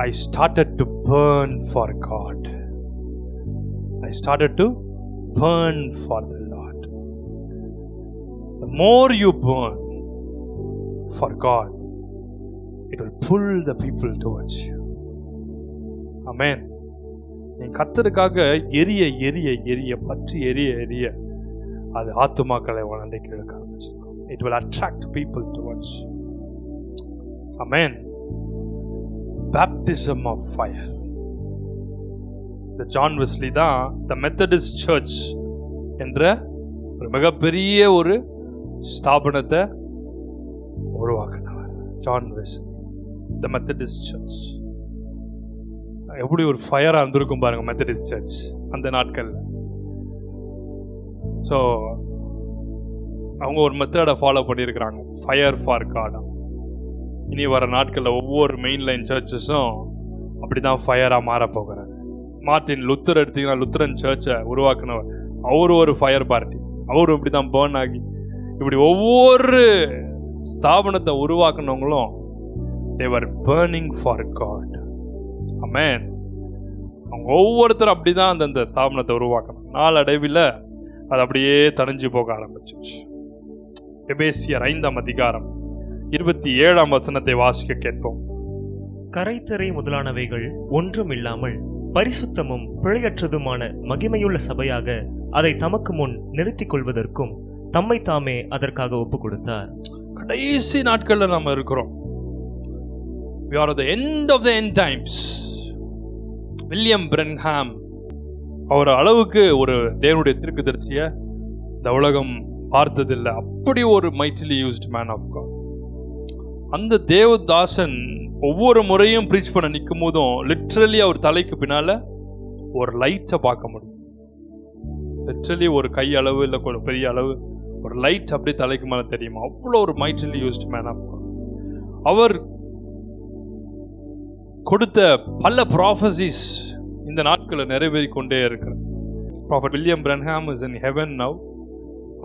I started to burn for God. I started to burn for the Lord. The more you burn for God, it will pull the people towards you. Amen. நீ கர்த்தருக்காக எரிய எரிய எரிய பற்றி எரிய எரிய அது ஆத்துமாக்களை வளர்ந்து கிழக்க ஆரம்பிச்சிருக்கும். It will attract people towards you. Amen. Baptism of fire. The John Wesley தான் the Methodist Church என்ற ஒரு மிகப்பெரிய ஒரு ஸ்தாபனத்தை உருவாக்கினவர். John Wesley, the Methodist Church. எப்படி ஒரு ஃபயரா இருந்திருக்கும் பாருங்க மெத்தடிஸ்ட் சர்ச் அந்த நாட்கள்ல. ஸோ அவங்க ஒரு மெத்தடை ஃபாலோ பண்ணியிருக்கிறாங்க, ஃபயர் ஃபார் காட். இனி வர நாட்களில் ஒவ்வொரு மெயின் லைன் சர்ச்சஸும் அப்படிதான் ஃபயராக மாறப்போகிறாங்க. மார்ட்டின் லுத்தர் எடுத்தீங்கன்னா லுத்தரன் சர்ச்சை உருவாக்குனவர், அவரு ஒரு ஃபயர் பார்ட்டி, அவரும் இப்படி தான் பேர்ன் ஆகி இப்படி ஒவ்வொரு ஸ்தாபனத்தை உருவாக்குனவங்களும் they were burning for God. Amen. அவங்க ஒவ்வொருத்தரும் அப்படிதான் அந்த ஸ்தாபனத்தை உருவாக்கணும். நாளடைவில் அது அப்படியே தணிஞ்சு போக ஆரம்பிச்சிச்சு. எபேசியர் 5ஆம் அதிகாரம் 27ஆம் வசனத்தை வாசிக்க கேட்போம். கரைத்தரை முதலானவைகள் ஒன்றும் இல்லாமல் பரிசுத்தமும் பிழையற்றதுமான மகிமையுள்ள சபையாக அதை தமக்கு முன் நிறுத்திக் கொள்வதற்கும் தம்மை தாமே அதற்காக ஒப்பு கொடுத்தார். கடைசி நாட்கள்ல நாம இருக்கிறோம். We are at the end of the end times. William Branham அவர் அளவுக்கு ஒரு தேவனுடைய தீர்க்கதரிசிய இந்த உலகம் பார்த்ததில்லை. அப்படி ஒரு mightily used man of God. அந்த தேவதாசன் ஒவ்வொரு முறையும் ப்ரீச் பண்ண நிற்கும் போதும் லிட்ரலி அவர் தலைக்கு பின்னால ஒரு லைட்டை பார்க்க முடியும். லிட்ரலி ஒரு கை அளவு இல்லை ஒரு பெரிய அளவு ஒரு லைட் அப்படியே தலைக்கு மேலே தெரியுமா. அவ்வளோ ஒரு mightily used man of God. அவர் கொடுத்த பல ப்ராஃபசிஸ் இந்த நாட்களில் நிறைவேறி கொண்டே இருக்கிறார். Prophet William Branham is in heaven now.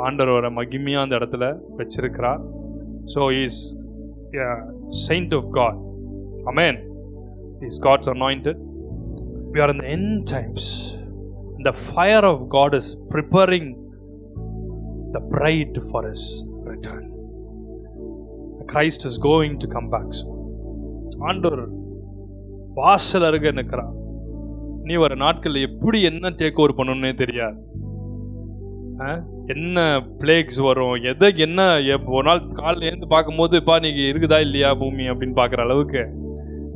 ஆண்டவரோட மகிமையா அந்த இடத்துல வச்சிருக்கிறார். So is saint of God. Amen. He is God's anointed. We are in the end times. The fire of God is preparing the bride for his return. Christ is going to come back soon. ஆண்டவர் வாசல் அருகே நிற்கிறார். நீ வர நாட்களில் எப்படி என்ன டேக் ஓவர் பண்ணணும்னே தெரியாது. என்ன பிளேக்ஸ் வரும், எதை என்ன ஒரு நாள் காலையில் எழுந்து பார்க்கும்போது இப்போ நீங்க இருக்குதா இல்லையா பூமி அப்படின்னு பார்க்குற அளவுக்கு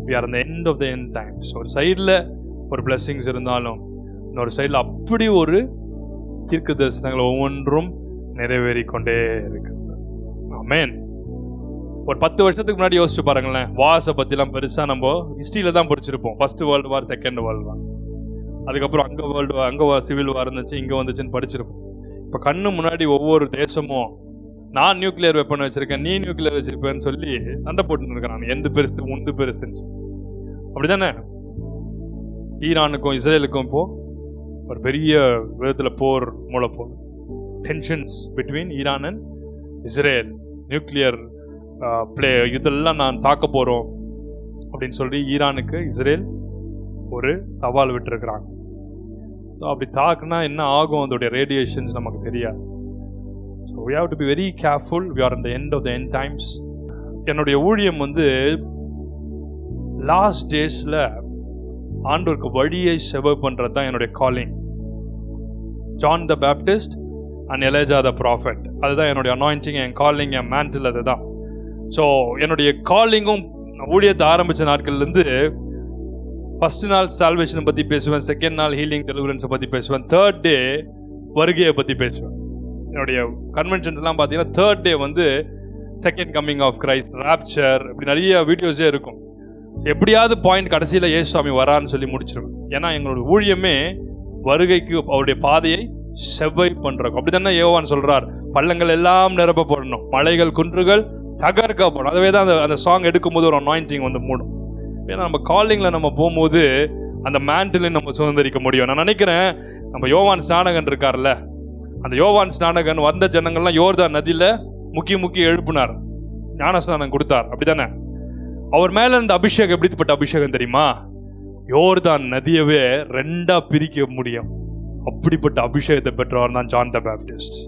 we are in the end of the end times. ஒரு சைடில் ஒரு பிளெஸிங்ஸ் இருந்தாலும் இன்னொரு சைடில் அப்படி ஒரு தீர்க்க தரிசனங்கள் ஒவ்வொன்றும் நிறைவேறி கொண்டே இருக்கு. ஆமென். ஒரு 10 வருஷத்துக்கு முன்னாடி யோசிச்சு பாருங்களேன், வார்ஸை பற்றிலாம் பெருசாக நம்ம ஹிஸ்ட்ரியில் தான் படிச்சிருப்போம். First world war, second world war, அதுக்கப்புறம் அங்கே சிவில் வார் இருந்துச்சு, இங்கே வந்துச்சுன்னு படிச்சிருப்போம். இப்போ கண்ணு முன்னாடி ஒவ்வொரு தேசமும் நான் நியூக்ளியர் வெப்பன் வச்சிருக்கேன், நீ நியூக்ளியர் வச்சிருப்பேன்னு சொல்லி சண்டை போட்டு இருக்கிறான். எந்த பெருசு உந்து பெருசுன்னு அப்படிதானே. ஈரானுக்கும் இஸ்ரேலுக்கும் இப்போ ஒரு பெரிய விதத்தில் போர் மூலப்போகுது. Tensions between Iran and Israel, nuclear இதெல்லாம் நான் தாக்க போகிறோம் அப்படின்னு சொல்லி ஈரானுக்கு இஸ்ரேல் ஒரு சவால் விட்டுருக்குறாங்க. ஸோ அப்படி தாக்குனா என்ன ஆகும், அதோடைய ரேடியேஷன்ஸ் நமக்கு தெரியாது. So we have to be very careful. We are in the end of the end times. என்னுடைய ஊழியம் லாஸ்ட் டேஸில் ஆண்டவருக்கு வழியை செவ் பண்ணுறது தான் என்னுடைய calling. John the Baptist and Elijah the prophet, அதுதான் என்னுடைய அனாயிண்டிங், என் காலிங், என் மேண்டில் அதுதான். ஸோ என்னுடைய காலிங்கும் ஊழியத்தை ஆரம்பித்த நாட்கள்லேருந்து ஃபர்ஸ்ட் நாள் சால்வேஷனை பற்றி பேசுவேன், செகண்ட் நாள் ஹீலிங் டெலிவரன்ஸை பற்றி பேசுவேன், தேர்ட் டே வருகையை பற்றி பேசுவேன். என்னுடைய கன்வென்ஷன்ஸ்லாம் பார்த்தீங்கன்னா தேர்ட் டே வந்து second coming of Christ, rapture, இப்படி நிறைய வீடியோஸே இருக்கும். எப்படியாவது பாயிண்ட் கடைசியில் இயேசு சுவாமி வரான்னு சொல்லி முடிச்சிருவேன். ஏன்னா எங்களுடைய ஊழியமே வருகைக்கு அவருடைய பாதையை செவ்வை பண்றோம். அப்படித்தானே யோவான் சொல்றார், பள்ளங்கள் எல்லாம் நிரப்பப்படணும், மலைகள் குன்றுகள் தகர்க்கப்படும். அதுவே தான் அந்த சாங் எடுக்கும்போது ஒரு அனாயிண்டிங் வந்து மூடும். ஏன்னா நம்ம காலிங்கில் நம்ம போகும்போது அந்த மேண்டிலை நம்ம சுதந்திரிக்க முடியும். நான் நினைக்கிறேன் நம்ம யோவான் ஸ்நானகன் இருக்கார்ல, அந்த யோவான் ஸ்நானகன் வந்த ஜனங்கள்லாம் யோர்தான் நதியில் முக்கி எழுப்பினார், ஞானஸ்நானம் கொடுத்தார். அப்படித்தானே? அவர் மேல இருந்த அபிஷேகம் எப்படிப்பட்ட அபிஷேகம் தெரியுமா? யோர்தான் நதியவே 2 பிரிக்க முடியும். அப்படிப்பட்ட அபிஷேகத்தை பெற்றவர் தான் ஜான் த பேப்டிஸ்ட்.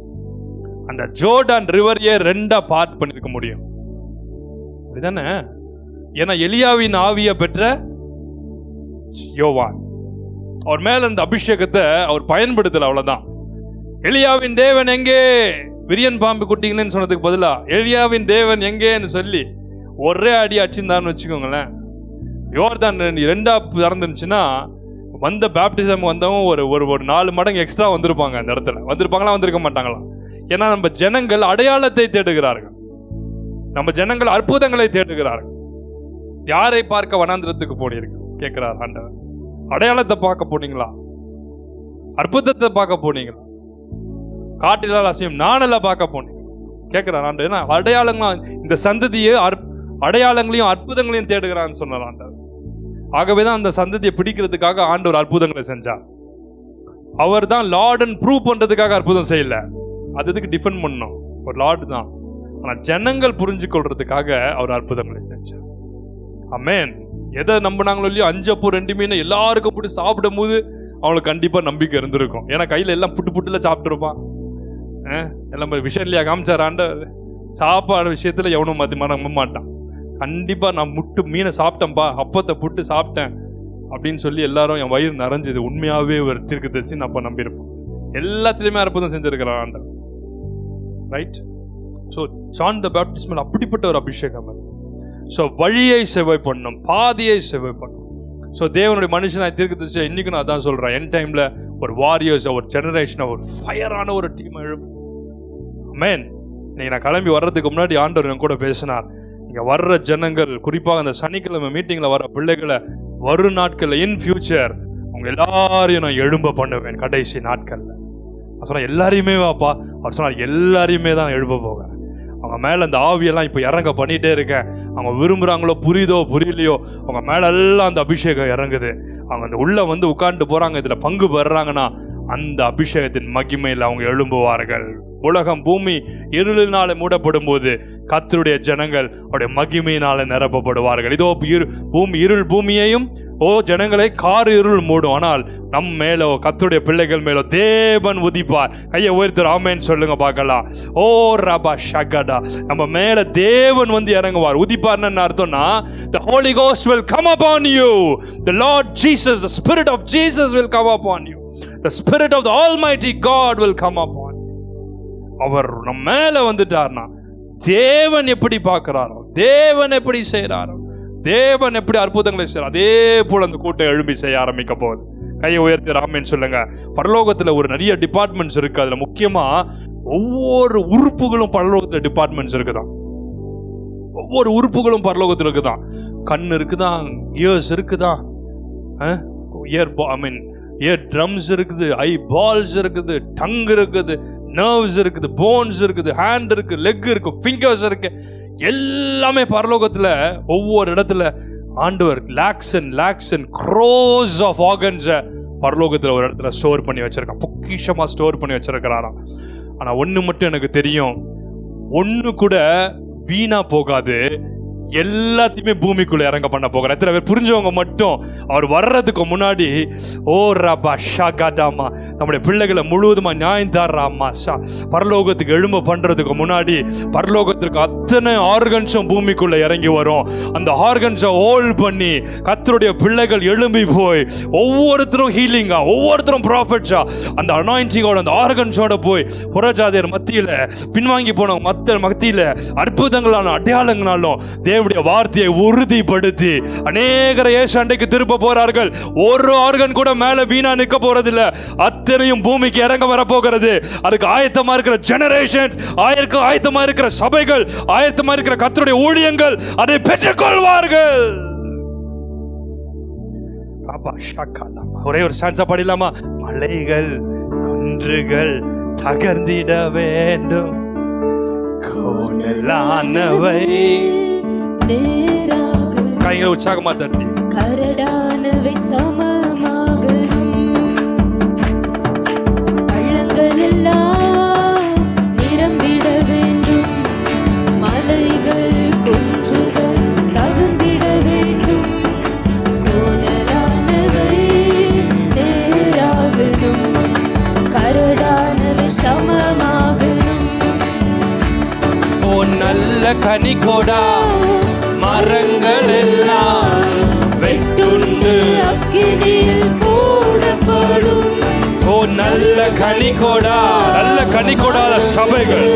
அந்த ஜோர்டான் ரிவரையே 2 பார்ட் பண்ணிருக்க முடியும். அப்படிதானே? ஏன்னா எலியாவின் ஆவியை பெற்ற யோவான், அவர் மேல இருந்த அபிஷேகத்தை அவர் பயன்படுத்தல, அவ்வளவுதான். எலியாவின் தேவன் எங்கே, விரியன் பாம்பு குட்டிங்கன்னு சொன்னதுக்கு பதிலா எலியாவின் தேவன் எங்கேன்னு சொல்லி ஒரே அடி அடிச்சுருந்தான்னு வச்சுக்கோங்களேன். யோர்தான் 2 திறந்துருந்துச்சுன்னா வந்த பேப்டிசம் வந்தவங்க ஒரு 4 மடங்கு எக்ஸ்ட்ரா வந்திருப்பாங்க. அந்த இடத்துல வந்திருப்பாங்களா, வந்திருக்க மாட்டாங்களா? ஏன்னா நம்ம ஜனங்கள் அடையாளத்தை தேடுகிறார்கள், நம்ம ஜனங்கள் அற்புதங்களை தேடுகிறார்கள். யாரை பார்க்க வனாந்திரத்துக்கு போனீர்கள் கேட்கிறார் ஆண்டவர். அடையாளத்தை பார்க்க போனீங்களா? அற்புதத்தை பார்க்க போனீங்களா? காட்டிலால் அசையும் நாணலை பார்க்க போனீங்க கேட்கிறார் ஆண்டவர். ஏன்னா அடையாளங்கள், இந்த சந்ததியை அடையாளங்களையும் அற்புதங்களையும் தேடுகிறான்னு சொன்னார் ஆண்டவர். ஆகவேதான் அந்த சந்ததியை பிடிக்கிறதுக்காக ஆண்டவர் அற்புதங்களை செஞ்சார். அவர் தான் லார்டுன்னு ப்ரூவ் பண்றதுக்காக அற்புதம் செய்யல, அதுக்கு டிஃபெண்ட் பண்ணோம், ஒரு லார்டு தான். ஆனா ஜனங்கள் புரிஞ்சு கொள்றதுக்காக அவர் அற்புதங்களை செஞ்சார். ஆமென். எதை நம்பினாங்களோ இல்லையோ, 5 அப்போ 2 மீன் எல்லாருக்கும் போட்டு சாப்பிடும் போது அவங்களுக்கு கண்டிப்பா நம்பிக்கை இருந்திருக்கும். ஏன்னா கையில எல்லாம் புட்டுல சாப்பிட்டுருப்பான். எல்லாம் விஷயம் இல்லையா காமிச்சார் ஆண்டவர். சாப்பாடு விஷயத்துல எவனும் நம்ப மாட்டான். கண்டிப்பா நான் மீனை சாப்பிட்டேன்ப்பா, அப்பத்தை புட்டு சாப்பிட்டேன் அப்படின்னு சொல்லி எல்லாரும் என் வயிறு நிறைஞ்சது, உண்மையாவே ஒரு தீர்க்கதரிசின்னு அப்ப நம்பியிருப்போம். எல்லாத்திலுமே அற்புதம் செஞ்சிருக்கிறான் ஆண்டவர். Right? So John the Baptist மேல அப்படிப்பட்ட ஒரு அபிஷேகம். ஸோ வழியை செவ்வாய் பண்ணும், பாதையை செவ்வாய் பண்ணும். ஸோ தேவனுடைய மனுஷனாய் தீர்க்கதரிசி இன்னைக்கு நான் அதான் சொல்றேன், என் டைம்ல ஒரு வாரியர்ஸ், ஒரு ஜெனரேஷன், ஒரு ஃபயரான ஒரு டீம் எழுப்பும். ஆமென். நீங்க நான் கிளம்பி வர்றதுக்கு முன்னாடி ஆண்டவர் என் கூட பேசினார், இங்க வர்ற ஜனங்கள், குறிப்பாக அந்த சனிக்கிழமை மீட்டிங்ல வர பிள்ளைகளை வரும் நாட்கள்ல இன் ஃபியூச்சர் அவங்க எல்லாரையும் நான் எழும்ப பண்ணுவேன். கடைசி நாட்கள்ல நான் சொன்ன எல்லாரையுமே வாப்பா, அவர் சொன்னார் எல்லாரையுமே தான் எழுப்ப போவேன். அவங்க மேல அந்த ஆவியெல்லாம் இப்ப இறங்க பண்ணிட்டே இருக்கேன். அவங்க விரும்புறாங்களோ புரியுதோ புரியலையோ, அவங்க மேல எல்லாம் அந்த அபிஷேகம் இறங்குது. அவங்க அந்த உள்ள வந்து உட்கார்ந்து போறாங்க, இதுல பங்கு பெறாங்கன்னா அந்த அபிஷேகத்தின் மகிமையில் அவங்க எழும்புவார்கள். உலகம் பூமி இருளினால மூடப்படும் போது கர்த்தருடைய ஜனங்கள் அவருடைய மகிமையினால நிரப்பப்படுவார்கள். இதோ இருள் பூமியையும் ஜனங்களை கார் இருள் மூடும், ஆனால் நம் மேலோ கர்த்தருடைய பிள்ளைகள் மேலோ தேவன் உதிப்பார். கையை உயர்த்து ஆமென் சொல்லுங்க பார்க்கலாம். ஓ ரபா ஷகடா, நம்ம மேல தேவன் வந்து இறங்குவார். உதிப்பார்னு அர்த்தம்னா the Holy Ghost will come upon you, the Lord Jesus, the Spirit of Jesus will come upon you, the Spirit of the Almighty God will come upon you. அவர் நம்ம மேல வந்துட்டார்னா தேவன் எப்படி பார்க்கிறாரோ, தேவன் எப்படி செய்யறாரோ, தேவன் எப்படி அற்புதங்களை செய்யறார், அதே போல அந்த கூட்டம் எழும்பி செய்ய ஆரம்பிக்க போகுது. கையை உயர்த்தி ராமேன்னு சொல்லுங்க. பரலோகத்துல ஒரு நிறைய டிபார்ட்மெண்ட்ஸ் இருக்கு. அதுல முக்கியமா ஒவ்வொரு உறுப்புகளும் பரலோகத்துல டிபார்ட்மெண்ட்ஸ் இருக்குதான். ஒவ்வொரு உறுப்புகளும் பரலோகத்துல இருக்குதான். கண் இருக்குதான், இயர்ஸ் இருக்குதான், இயர் ட்ரம்ஸ் இருக்குது, ஐ பால்ஸ் இருக்குது, டங் இருக்குது, நர்வ்ஸ் இருக்குது, போன்ஸ் இருக்குது, ஹேண்ட் இருக்கு, லெக் இருக்கு, ஃபிங்கர்ஸ் இருக்கு. எல்லாமே பரலோகத்துல ஒவ்வொரு இடத்துல ஆண்டவர் lakhs and crores of organs பரலோகத்துல ஒரு இடத்துல ஸ்டோர் பண்ணி வச்சிருக்கான், பொக்கிஷமா ஸ்டோர் பண்ணி வச்சிருக்கிறாராம். ஆனா ஒண்ணு மட்டும் எனக்கு தெரியும், ஒண்ணு கூட வீணா போகாது, எல்லாத்தையுமே பூமிக்குள்ள இறங்க பண்ண போகிறார். எத்தனை பேர் புரிஞ்சவங்க மட்டும் அவர் வர்றதுக்கு முன்னாடி ஓ ராபா ஷாகாடாமா நம்முடைய பிள்ளைகளை முழுவதுமா நியாயந்தாராமா பரலோகத்துக்கு எழும்ப பண்றதுக்கு முன்னாடி பரலோகத்திற்கு அத்தனை ஆர்கன்ஸும் பூமிக்குள்ள இறங்கி வரும். அந்த ஆர்கன்ஸை ஹோல்ட் பண்ணி கர்த்தருடைய பிள்ளைகள் எழும்பி போய் ஒவ்வொருத்தரும் ஹீலிங்கா, ஒவ்வொருத்தரும் ப்ராஃபிட்ஸா அந்த அனாயிண்டிங்கோட அந்த ஆர்கன்ஸோட போய் புறஜாதியர் மத்தியில, பின்வாங்கி போனவங்க மத்தியில அற்புதங்களான அடையாளங்களாலும் தேவனுடைய வார்த்தையை உறுதிப்படுத்தி அநேகரை இயேசு அண்டைக்கு திருப்ப போறார்கள். ஒரு ஆர்கன் கூட மேல வீணா நிற்க போறதில்ல. அத்தனையும் பூமிக்கு இறங்க வர போகிறது. அதுக்கு ஆயத்தமா இருக்கிற ஜெனரேஷன்ஸ், ஆயத்தமா இருக்கிற சபைகள், ஆயத்தமா இருக்கிற கர்த்தருடைய ஊழியங்கள் அதை பெற்றுக்கொள்வார்கள். ஒரே ஒரு ஸ்டான்ஸா பாடிடலாமா? மலைகள் குன்றுகள் தகர்ந்திட வேண்டும், கோணலானவை கைகளை உற்சாகமா தட்டி, கரடானவை சமமாகணும், பள்ளங்கள் எல்லாம் நிரம்பிட வேண்டும், மலைகள் குன்றுகள் தகர்ந்திட வேண்டும், கோணலானவை நேராகணும், கரடானவை சமமாகணும். ஓ நல்ல கனிகொடா மரங்கள் எல்லாம் வெட்டுண்டு அக்கினியில் போடப்படும். ஓ நல்ல கனிகொடா, நல்ல கனிகொடாத சபைகள்,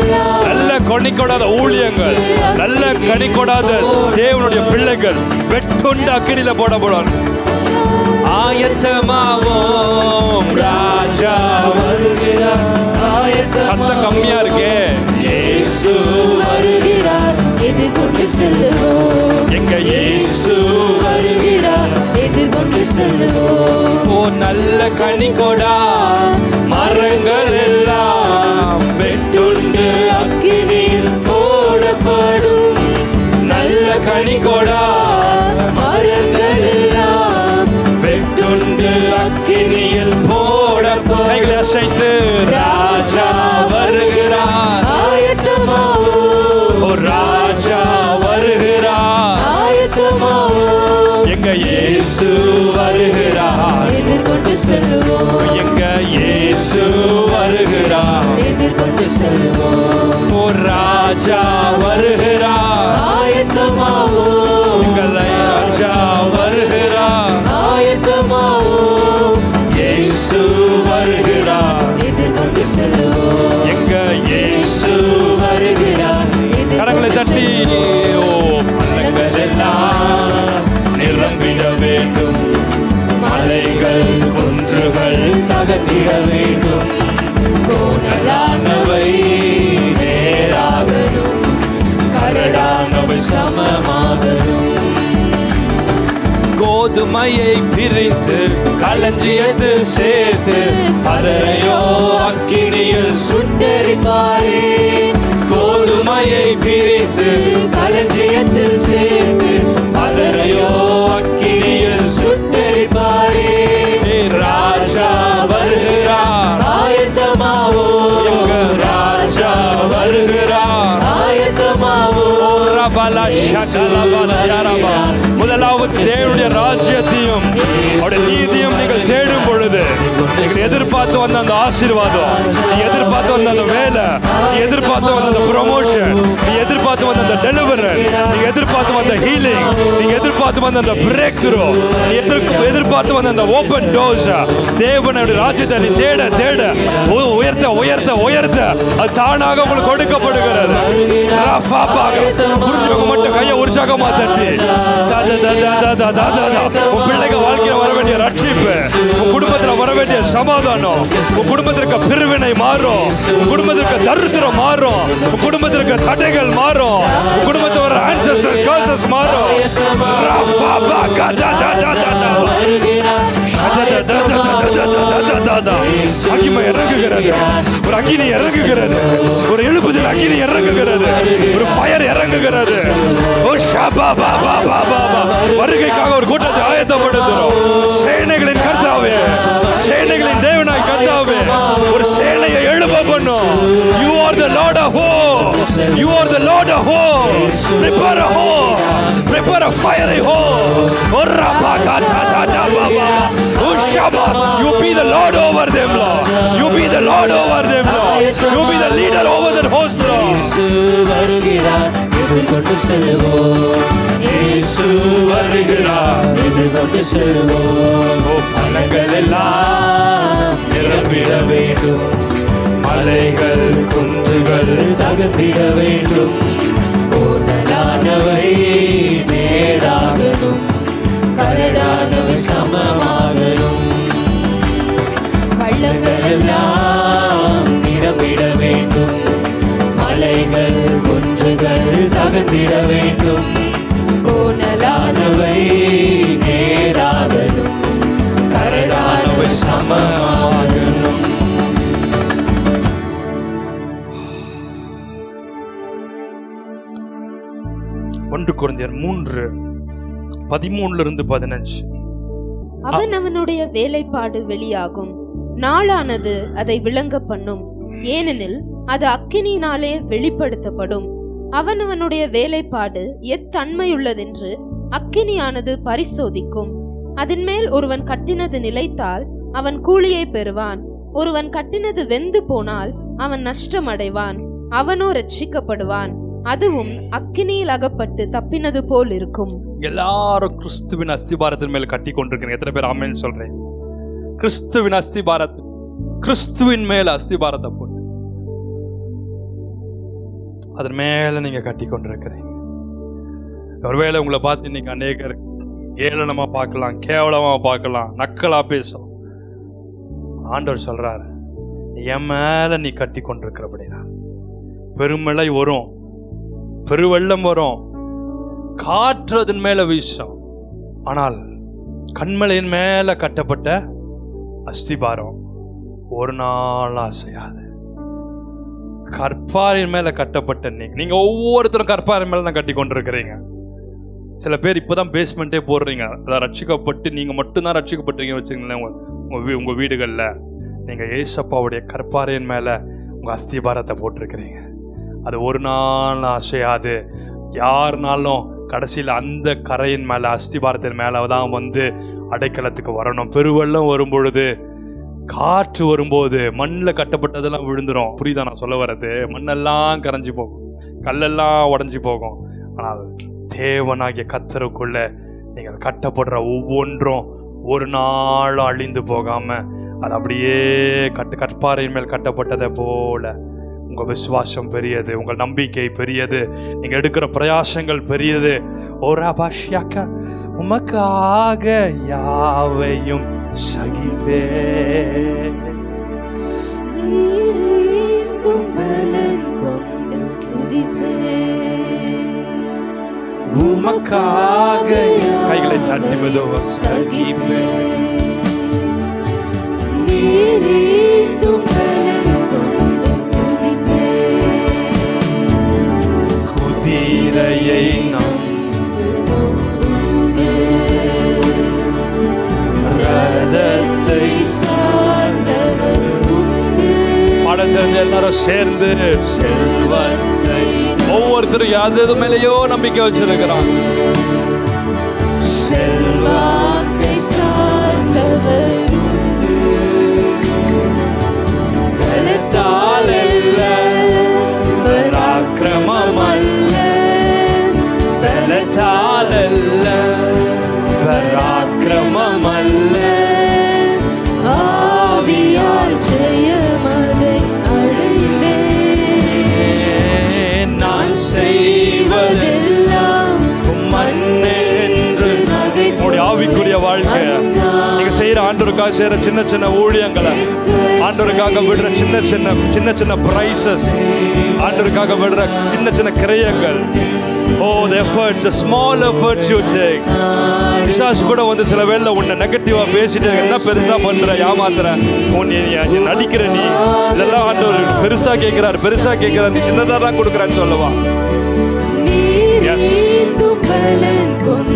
நல்ல கனிகொடாத ஊழியங்கள், நல்ல கனிகொடாத தேவனுடைய பிள்ளைகள் வெட்டுண்டு அக்கினியில போடப்படும். ஆயத்தமாவோம் ராஜா வருகிறார். சத்தம் கம்மியா இருக்கே. இயேசு வருகிறார், எதிர்கொண்டு செல்லுவோம். எங்க இயேசு வருகிறார், எதிர்கொண்டு செல்லுவோம். ஓ நல்ல கனிகொடா மரங்கள் எல்லாம் வெட்டுண்டு அக்கினியில் போடப்படும். நல்ல கனிகொடா மரங்கள் எல்லாம் வெட்டுண்டு அக்கினியில் போடப்படும். கைகளை அசைத்து ராஜா வருகிறார். ஆயத்தமாவோம், ஓ ராஜா வருகிறார். ஆயத்தமாவோம். எங்க இயேசு வருகிறார், எதிர்கொண்டு செல்லுவோம். எங்க இயேசு வருகிறார். எதிர்கொண்டு செல்லுவோம். ஓ ராஜா வருகிறார். ஆயத்தமாவோம், எங்கள் ராஜா வருகிறார். ஆயத்தமாவோம். இயேசு வருகிறார். எதிர்கொண்டு செல்லுவோம். எங்க இயேசு வருகிறார். கரங்களை தட்டி ஓ பள்ளங்கள் எல்லாம் நிரம்பிட வேண்டும், மலைகள் குன்றுகள் தகர்ந்திட வேண்டும், கோணலானவை நேராகணும், கரடானவை சமமாகணும். கோதுமையை பிரித்து களஞ்சியத்தில் சேர்த்து அதரையோ அக்கினியில் சுட்டெரிப்பாரே. கோதுமையை பிரித்து களஞ்சியத்தில் சேர்த்து அதரையோ அக்கினியில் சுட்டெரிப்பாரே. ராஜா வருகிறார், ஆயத்தமாவோ. எங்கள் ராஜா வருகிறார். ஆயத்தமாவோ. முதலாவது தேவனுடைய ராஜ்யத்தையும் அவருடைய நீதியும் நீங்கள் தேடும் பொழுது நீங்கள் எதிர்பார்த்து வந்த அந்த ஆசீர்வாதம், நீ எதிர்பார்த்து வந்த அந்த வேலை, நீ எதிர்பார்த்து வந்த அந்த ப்ரொமோஷன், நீ எதிர்பார்த்து வந்த அந்த டெலிவரன்ஸ், நீ எதிர்பார்த்து வந்த ஹீலிங், நீ எதிர்பார்த்து வந்த அந்த பிரேக் த்ரூ, நீ எதிர்பார்த்து வந்த அந்த ஓபன் டோர்ஸ், தேவனுடைய ராஜ்யத்தை நீ தேட தேட உயர்த்த உயர்த்த உயர்த்த அது தானாக உங்களுக்கு கொடுக்கப்படுகிறது. புரிஞ்சவங்க மட்டும் கையை உற்சாகமா தட்டி உன் பிள்ளைங்க வாழ்க்கையில வர வேண்டிய ரட்சிப்பு, உன் குடும்பத்துல வர வேண்டிய சமாதானம், உன் குடும்பத்திற்கு பிரிவினை மாறும், உன் குடும்பத்திற்கு தரித்திரம் மாறும், உன் குடும்பத்திற்கு தடைகள் மாறும், உன் குடும்பத்தில் வர ancestral curses மாறும். அக்கினி இறங்குகிறது, ஒரு அக்கினி இறங்குகிறது, ஒரு எழுப்புதல் அக்கினி இறங்குகிறது, ஒரு ஃபயர் இறங்குகிறது. வருகைக்காக ஒரு கூட்டத்தை ஆயத்தப்படுத்துறோம். சேனைகளின் கர்த்தாவே, சேனைகளின் தேவனாய் கர்த்தாவே, ஒரு சேனையை எழுப்ப பண்ணும். You are the Lord of hosts. You are the Lord of hosts. Prepare a host. Prepare a fiery host. You be the Lord over them, Lord. You be the Lord over them, Lord. You be the leader over that host, Lord. எதிர்கொண்டு செல்லுவோம். இயேசு வருகிறார். எதிர்கொண்டு செல்லுவோம். பள்ளங்கள் எல்லாம் நிரம்பிட வேண்டும், மலைகள் குன்றுகள் தகர்ந்திட வேண்டும், கோணலானவை இடமெல்லாம் நிரம்பிட வேண்டும். மலைகள் குன்றுகள் தகர்ந்திட வேண்டும். கோணலானவை நேராகணும், கரடானவை சமமாகணும். 1 கொரிந்தியர் 3:13-15. அவன் அவனுடைய வேலைப்பாடு வெளியாகும், நாளானது அதை விளங்க பண்ணும். ஏனெனில் அது அக்கினியினாலே வெளிப்படுத்தப்படும். அவன் அவனுடைய வேலைப்பாடு எத்தன்மையுள்ளதென்று அக்கினியானது பரிசோதிக்கும். அதன் மேல் ஒருவன் கட்டினது நிலைத்தால் அவன் கூலியை பெறுவான். ஒருவன் கட்டினது வெந்து போனால் அவன் நஷ்டமடைவான். அவனோ ரட்சிக்கப்படுவான், அதுவும் அக்கினியில் அகப்பட்டு தப்பினது போல் இருக்கும். எல்லாரும் கிறிஸ்துவின் அஸ்திபாரத்தின் மேல் கட்டி கொண்டிருக்கிறீங்க. எத்தனை பேர் ஆமென் சொல்றேன்? கிறிஸ்துவின் அஸ்திபாரத்தை, கிறிஸ்துவின் மேல அஸ்திபாரத்தை போட்டு அதன் மேல நீங்க கட்டி கொண்டிருக்கிறீங்க. ஒருவேளை உங்களை பார்த்து இன்னைக்கு அநேகர் ஏளனமா பார்க்கலாம், கேவலமா பார்க்கலாம், நக்கலா பேசலாம். ஆண்டவர் சொல்றாரு, என் மேல நீ கட்டி கொண்டிருக்கிறபடினா பெருமழை வரும், பெருவெள்ளம் வரும், காற்று அதன் மேல வீசும். ஆனால் கண்மலையின் மேல கட்டப்பட்ட அஸ்திபாரம் ஒரு நாள் அசையாது. கற்பாரின் மேல கட்டப்பட்ட நீங்க ஒவ்வொருத்தரும் கற்பாரின் மேல தான் கட்டி கொண்டிருக்கிறீங்க. சில பேர் இப்பதான் பேஸ்மெண்ட்டே போடுறீங்க. அதான் ரட்சிக்கப்பட்டு நீங்க மட்டும்தான் ரட்சிக்கப்பட்டீங்க வச்சுங்களேன். உங்க வீடுகள்ல நீங்க ஏசப்பாவுடைய கற்பாரின் மேல உங்க அஸ்திபாரத்தை போட்டிருக்கிறீங்க. அது ஒரு நாள் அசையாது. யாருனாலும் கடைசியில் அந்த கரையின் மேல அஸ்திபாரத்தின் மேல தான் வந்து அடைக்கலத்துக்கு வரணும். பெருவெள்ளம் வரும்பொழுது, காற்று வரும்போது மண்ணில் கட்டப்பட்டதெல்லாம் விழுந்துரும். புரியுதா நான் சொல்ல வர்றது? மண்ணெல்லாம் கரைஞ்சி போகும், கல்லெல்லாம் உடஞ்சி போகும். ஆனால் தேவனாகிய கர்த்தருக்குள்ள நீங்கள் கட்டப்படுற ஒவ்வொன்றும் ஒரு நாளும் அழிந்து போகாம அது அப்படியே கற்பாறையின் மேல் கட்டப்பட்டதை போல உங்க விசுவாசம் பெரியது, உங்கள் நம்பிக்கை பெரியது, நீங்க எடுக்கிற பிரயாசங்கள் பெரியது. ஓராபாஷியாக்கா உமக்காக யாவையும் சகிப்பே. உமக்காக கைகளை தட்டி மெதுவா சகிப்பே. குதிரையை ரதத்தை பாடத்தில் எல்லாரும் சேர்ந்து செல்வத்தை ஒவ்வொருத்தரும் யாரு மேலேயோ நம்பிக்கை வச்சிருக்கிறான். செல்வாக்கை சார்ந்தவர் பலத்தால் அல்ல, பராக்கிரமம் அல்ல, பலத்தால் அல்ல, பராக்கிரமம் அல்ல, ஆவியால் ஜெயமதை அடைவேன். நான் செய்வதெல்லாம் மண்ணென்று உங்களுடைய ஆவிக்குரிய வாழ்க்கை நீங்க செய்யற ஆண்டவருக்காக செய்யற சின்ன சின்ன ஊழியங்களை, ஆண்டவருக்காக விடுற சின்ன சின்ன பிரைசஸ், ஆண்டவருக்காக விடுற சின்ன சின்ன கிரயங்கள். Oh, the efforts, the small efforts you take. பிசாசு கூட வந்து சில வேளை உன்னை நெகட்டிவா பேசிட்டு என்ன பெருசா பண்ற, ஏமாத்துற, நீ நடிக்கிற, நீ இதெல்லாம் ஆண்டவர் பெருசா கேட்கிறார், நீ சின்னதா தான் கொடுக்குறான்னு சொல்லவா?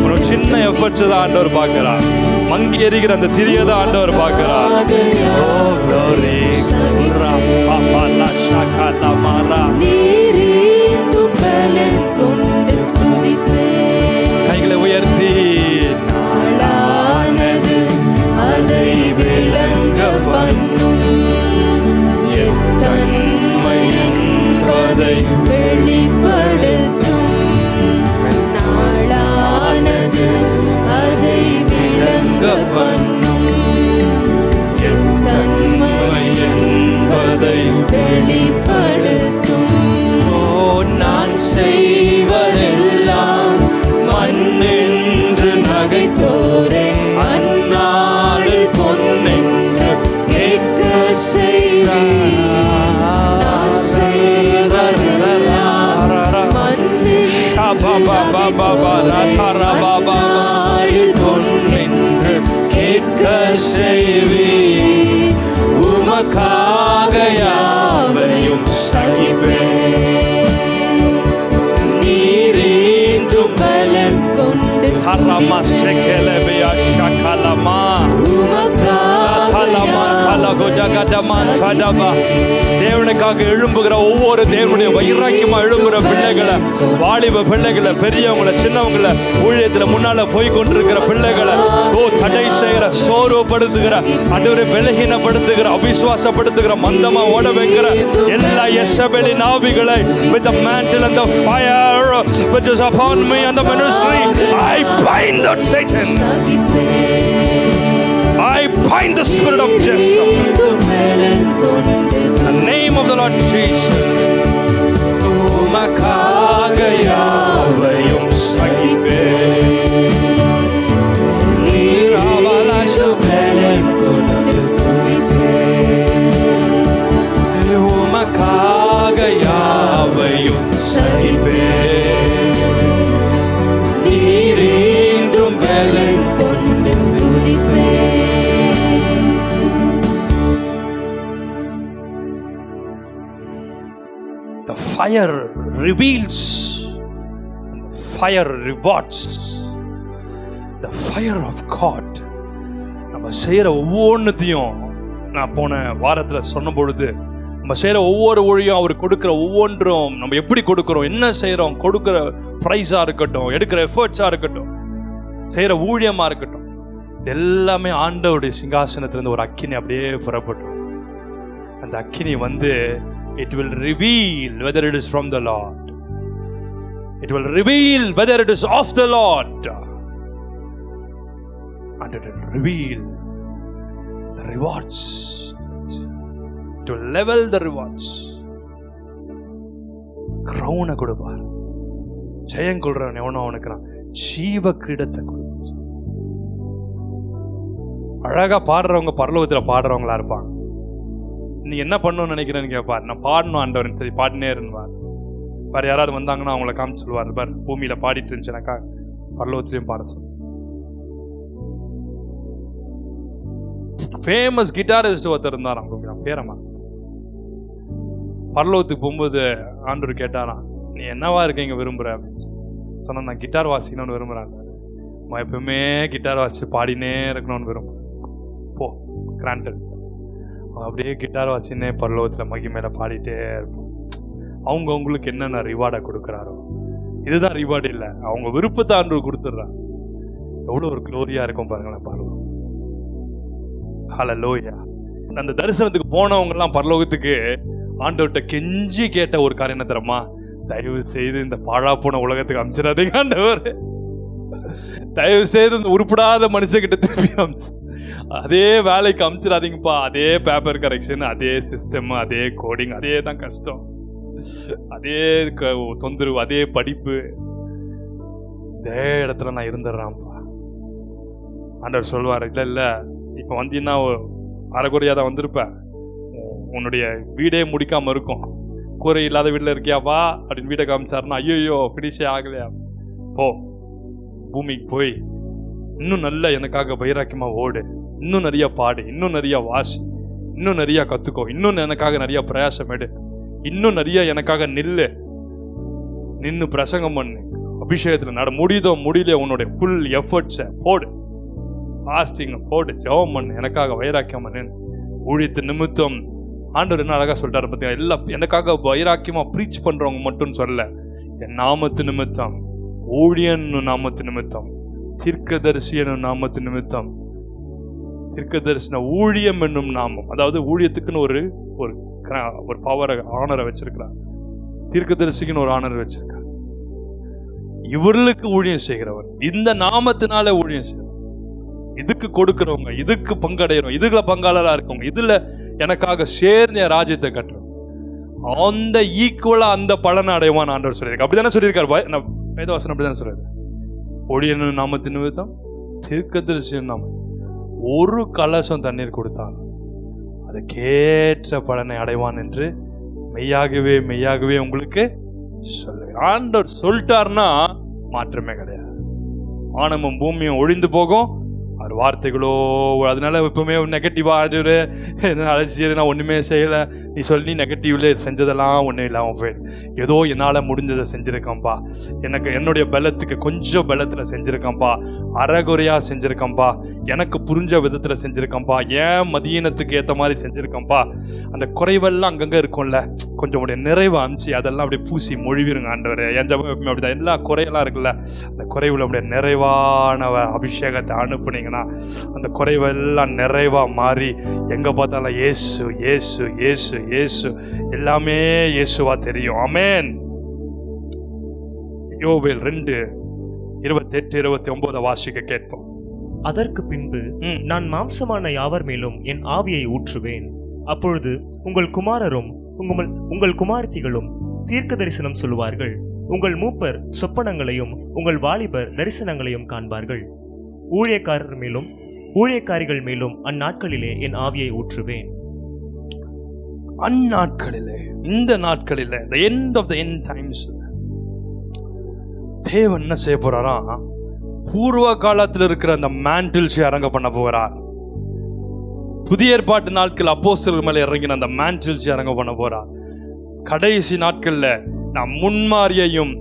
ஒரு சின்ன எஃபர்ட்ஸ் தான் ஆண்டவர் பார்க்கிறார். மங்கி எரிகிற அந்த திரியை தான் ஆண்டவர் பார்க்கிறார். கைகளை உயர்த்தி நாளானது அதை விளங்க பண்ணும், எத்தன்மை என்பதை வெளிப்படுத்தும். நாளானது அதை விளங்க பண்ணும், எத்தன்மை என்பதை வெளிப்படுத்தும். நான் செய்வதெல்லாம் மண்ணென்று நகைத்தோரே, அந்நாளில் பொன்னென்று கேட்க பொன்னென்று கேட்க செய்வீர். உமக்காக யாவையும் சகிப்பேன். நீரேற்றும் பலன் கொண்டு தேவனுக்காக எழும்புகிற ஒவ்வொரு தேவனுடைய வைராக்கியமா எழும்புகிற பிள்ளைகளை, வாலிப பிள்ளைகளை, பெரியவங்களை, சின்னவங்களை, ஊழியத்துல முன்னால போய் கொண்டிருக்கிற பிள்ளைகளை தடை செய்கிற, சோர்வுபடுத்துகிற, அன்றுவரை பலகீனப்படுத்துகிற, அவிசுவாசப்படுத்துகிற, மந்தமா ஓட வைக்கிற எல்லா எசபெலின் ஆவிகளை with the mantle and the fire which is upon me and the ministry, I bind that Satan. I bind the spirit of Jezebel. In the name of the Lord Jesus. உமக்காக யாவையும் சகிப்பேன். நீரேற்றும் பலன் கொண்டு உமக்காக யாவையும் சகிப்பேன். நீரேற்றும் பலன் கொண்டு துதிப்பேன். The fire reveals, fire rewards. The fire of God. நம்ம செய்யற ஒவ்வொன்றுத்தையும், நான் போன வாரத்தில் சொன்ன பொழுது, நம்ம செய்யற ஒவ்வொரு ஊழியம், அவர் கொடுக்கிற ஒவ்வொன்றும் நம்ம எப்படி கொடுக்கிறோம், என்ன செய்யறோம், கொடுக்கிற பிரைஸா இருக்கட்டும், எடுக்கிற எஃபர்ட்ஸா இருக்கட்டும், செய்யற ஊழியமா இருக்கட்டும், எல்லாமே ஆண்டவருடைய சிங்காசனத்திலிருந்து ஒரு அக்கினி அப்படியே புறப்பட்டோம். அந்த அக்கினி வந்து it will reveal whether it is from the Lord. It will reveal whether it is of the Lord. And it will reveal the rewards. It will level the rewards. crown கொடுப்பார். ஜெயம் கொள்றவன் எவனோ அவனுக்கு ஜீவ கிரீடத்தை கொடுப்பார். அழகா பாடுறவங்க பரலோகத்தில் பாடுறவங்களா இருப்பாங்க. நீ என்ன பண்ணணும்னு நினைக்கிறேன்னு கேட்பார். நான் பாடணும் ஆண்டவன், சரி பாடினே இருந்துவார். வேறு யாராவது வந்தாங்கன்னா அவங்கள காமிச்சு சொல்லுவார், பார் பூமியில பாடிட்டு இருந்துச்சுனாக்கா பரலோகத்திலையும் பாட சொல்லு. ஃபேமஸ் கிட்டாரிஸ்ட் ஒருத்தர் இருந்தாராம், நான் பேரமா. பரலோகத்துக்கு போகும்போது ஆண்டவர் கேட்டாராம், நீ என்னவா இருக்க இங்க விரும்புற அப்படின்னு சொன்னா, நான் கிட்டார் வாசிக்கணும்னு விரும்புறாங்க. எப்பவுமே கிட்டார் வாசிச்சு பாடினே இருக்கணும்னு விரும்புறேன். போ, கிராண்டட். அப்படியே கிட்டார் வாசினே பரலோகத்தில் மகிமையில பாடிட்டே இருப்போம். அவங்களுக்கு என்னென்ன ரிவார்டை கொடுக்குறாரோ, இதுதான் ரிவார்டு இல்லை, அவங்க விருப்பத்தை ஆண்டவர் கொடுத்துட்றாங்க. எவ்வளோ ஒரு க்ளோரியா இருக்கும் பாருங்களேன் பரலோகம். ஹல்லேலூயா. அந்த தரிசனத்துக்கு போனவங்கலாம் பரலோகத்துக்கு ஆண்டவர்கிட்ட கெஞ்சி கேட்ட ஒரு காரியம் என்ன தெரியுமா? தயவு செய்து இந்த பாழா போன உலகத்துக்கு அனுப்பிச்சிடாதீங்க ஆண்டவர். தயவு செய்து இந்த உருப்படாத மனுஷங்கிட்ட திருப்பி அமிச்சு அதே வேலைக்கு அமிச்சிடாதீங்கப்பா. அதே பேப்பர் கரெக்ஷன், அதே சிஸ்டம், அதே கோடிங், அதே தான் கஷ்டம், அதே தொந்தரவு, அதே படிப்பு, இதே இடத்துல நான் இருந்துடுறான்ப்பா. ஆண்டவர் சொல்வார், இல்லை இல்லை இப்போ வந்தீங்கன்னா அரைக்குறையாக தான் வந்திருப்பேன், உன்னுடைய வீடே முடிக்காம இருக்கும், கூரை இல்லாத வீட்டில் இருக்கியாப்பா அப்படின்னு வீட்டை காமிச்சாருன்னா, ஐயோ ஃபினிஷே ஆகலையா, போ பூமிக்கு போய் இன்னும் நல்ல எனக்காக வைராக்கியமா ஓடு, இன்னும் நிறைய பாடு, இன்னும் நிறைய வாசி, இன்னும் நிறைய கத்துக்கோ, இன்னும் எனக்காக நிறைய பிரயாசம் எடு, இன்னும் நிறைய எனக்காக நின்று பிரசங்கம் பண்ணு, அபிஷேகத்தில் முடியுதோ முடியலையோ உன்னுடைய ஃபுல் எஃபர்ட்ஸை போடு, ஃபாஸ்டிங் போடு, ஜெபம் பண்ணு, எனக்காக வைராக்கியம் பண்ணு. ஊழியத்து நிமித்தம் ஆண்டவர் என்ன அழகா சொல்லிட்டாரு பார்த்தீங்கன்னா, எல்லாம் எனக்காக வைராக்கியமா ப்ரீச் பண்றவங்க மட்டும் சொல்ல, என் நாமத்து நிமித்தம், ஊழியன் நாமத்து நிமித்தம், தீர்க்கதரிசி என்னும் நாமத்து நிமித்தம், தீர்க்கதரிசன ஊழியம் என்னும் நாமம், அதாவது ஊழியத்துக்குன்னு ஒரு பவரை, ஆனரை வச்சிருக்கிறார், தீர்க்கதரிசிக்குன்னு ஒரு ஆனர் வச்சிருக்கார். இவர்களுக்கு ஊழியம் செய்கிறவர், இந்த நாமத்தினால ஊழியம் செய்கிறவர், இதுக்கு கொடுக்கிறவங்க, இதுக்கு பங்கடைகிறோம், இதுல பங்காளராக இருக்கவங்க, இதுல எனக்காக சேர்ந்து என் ராஜ்யத்தை கட்டுறோம், அந்த ஈக்குவலா அந்த பலனை அடைவான் ஆண்டவர் சொல்லியிருக்காரு. அப்படித்தானே சொல்லியிருக்காரு, வேதவசனம் அப்படித்தானே சொல்றாரு. ஒளியன் நாமத்தின் நிமித்தம், தீர்க்கதரிசி நாமம், ஒரு கலசம் தண்ணீர் கொடுத்தான் அதுக்கேற்ற பலனை அடைவான் என்று மெய்யாகவே மெய்யாகவே உங்களுக்கு சொல்லுங்க. ஆண்டவர் சொல்லிட்டார்னா மாற்றமே கிடையாது. வானமும் பூமியும் ஒழிந்து போகும், அவர் வார்த்தைகளோ. அதனால எப்பவுமே நெகட்டிவா ஆடுற அழைச்சி நான் ஒண்ணுமே செய்யலை நீ சொல்லி நெகட்டிவ்ல செஞ்சதெல்லாம் ஒன்றும் இல்லாமல் போயிடு. ஏதோ என்னால் முடிஞ்சதை செஞ்சுருக்கேன்ப்பா, எனக்கு என்னுடைய பலத்துக்கு கொஞ்சம் பலத்தில் செஞ்சுருக்கேன்ப்பா, அறகுறையாக செஞ்சுருக்கேன்ப்பா, எனக்கு புரிஞ்ச விதத்தில் செஞ்சுருக்கேன்ப்பா, ஏன் மதியினத்துக்கு ஏற்ற மாதிரி செஞ்சுருக்கேன்ப்பா. அந்த குறைவெல்லாம் அங்கங்கே இருக்கும்ல, கொஞ்சம் உடைய நிறைவை அமிச்சு அதெல்லாம் அப்படியே பூசி மொழிவிருங்க ஆண்டவர். என் ஜபம் எப்பவுமே அப்படிதான். எல்லா குறையெல்லாம் இருக்குல்ல, அந்த குறைவில் அப்படியே நிறைவான அபிஷேகத்தை அனுப்புனீங்கன்னா அந்த குறைவெல்லாம் நிறைவா மாறி எங்க பார்த்தாலும் இயேசு இயேசு இயேசு இயேசு எல்லாமே இயேசுவா தெரியும். ஆமென். யோவேல் 2:28-29 வாசிக்க கேட்போம். அதற்கு பின்பு நான் மாம்சமான யாவர் மேலும் என் ஆவியை ஊற்றுவேன். அப்பொழுது உங்கள் குமாரரும் உங்கள் குமாரத்திகளும் தீர்க்க தரிசனம் சொல்லுவார்கள். உங்கள் மூப்பர் சொப்பனங்களையும் உங்கள் வாலிபர் தரிசனங்களையும் காண்பார்கள். ஊழியக்காரர் மேலும் ஊழியக்காரிகள் மேலும் அந்நாட்களிலே என் ஆவியை ஊற்றுவேன். அந்நாட்களிலே, இந்த நாட்களிலே, the end of the end times, தேவன் என்ன செய்ய போறாரா? பூர்வ காலத்தில் இருக்கிற அந்த மேண்டில்ஸ் இறங்க பண்ண போகிறார். புதிய ஏற்பாட்டு நாட்கள் அப்போஸ்தலர் மேல இறங்கின அந்த மேண்டில்ஸ் இறங்க பண்ண போறார். கடைசி நாட்கள்ல நான் முன்மாரியையும்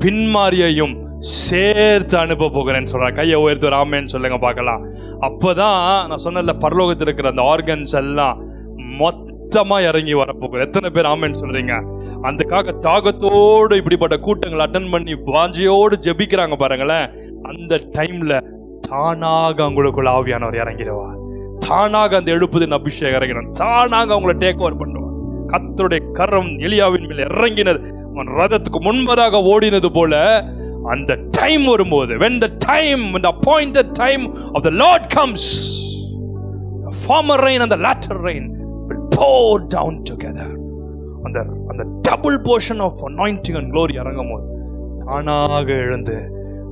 பின்மாரியையும் சேர்த்து அனுப்ப போகிறேன்னு சொல்றார். கையை உயர்த்து ராமேன்னு சொல்லுங்க பார்க்கலாம். அப்பதான் நான் சொன்ன பரலோகத்தில் இருக்கிற அந்த ஆர்கன்ஸ் எல்லாம் மொத்தமா இறங்கி வரப்போகுது. எத்தனை பேர் ஆமேன்னு சொல்றீங்க? அதுக்காக தாகத்தோடு இப்படிப்பட்ட கூட்டங்களை அட்டன் பண்ணி வாஞ்சியோடு ஜெபிக்கிறாங்க பாருங்களேன். அந்த டைம்ல தானாக உங்களுக்குள்ள ஆவியானவர் இறங்கிடுவார். தானாக அந்த எழுப்புதின் அபிஷேகம் இறங்கினார். தானாக அவங்களை டேக் ஓவர் பண்ணுவார். கர்த்தருடைய கரம் எலியாவின் மேல் இறங்கினது, அவன் ரதத்துக்கு முன்பதாக ஓடினது போல அந்த டைம் வரும்போது, when the appointed time of the Lord comes, the former rain and the latter rain will pour down together. அந்த double portion of anointing and glory இறங்கும்போது தானாக எழுந்து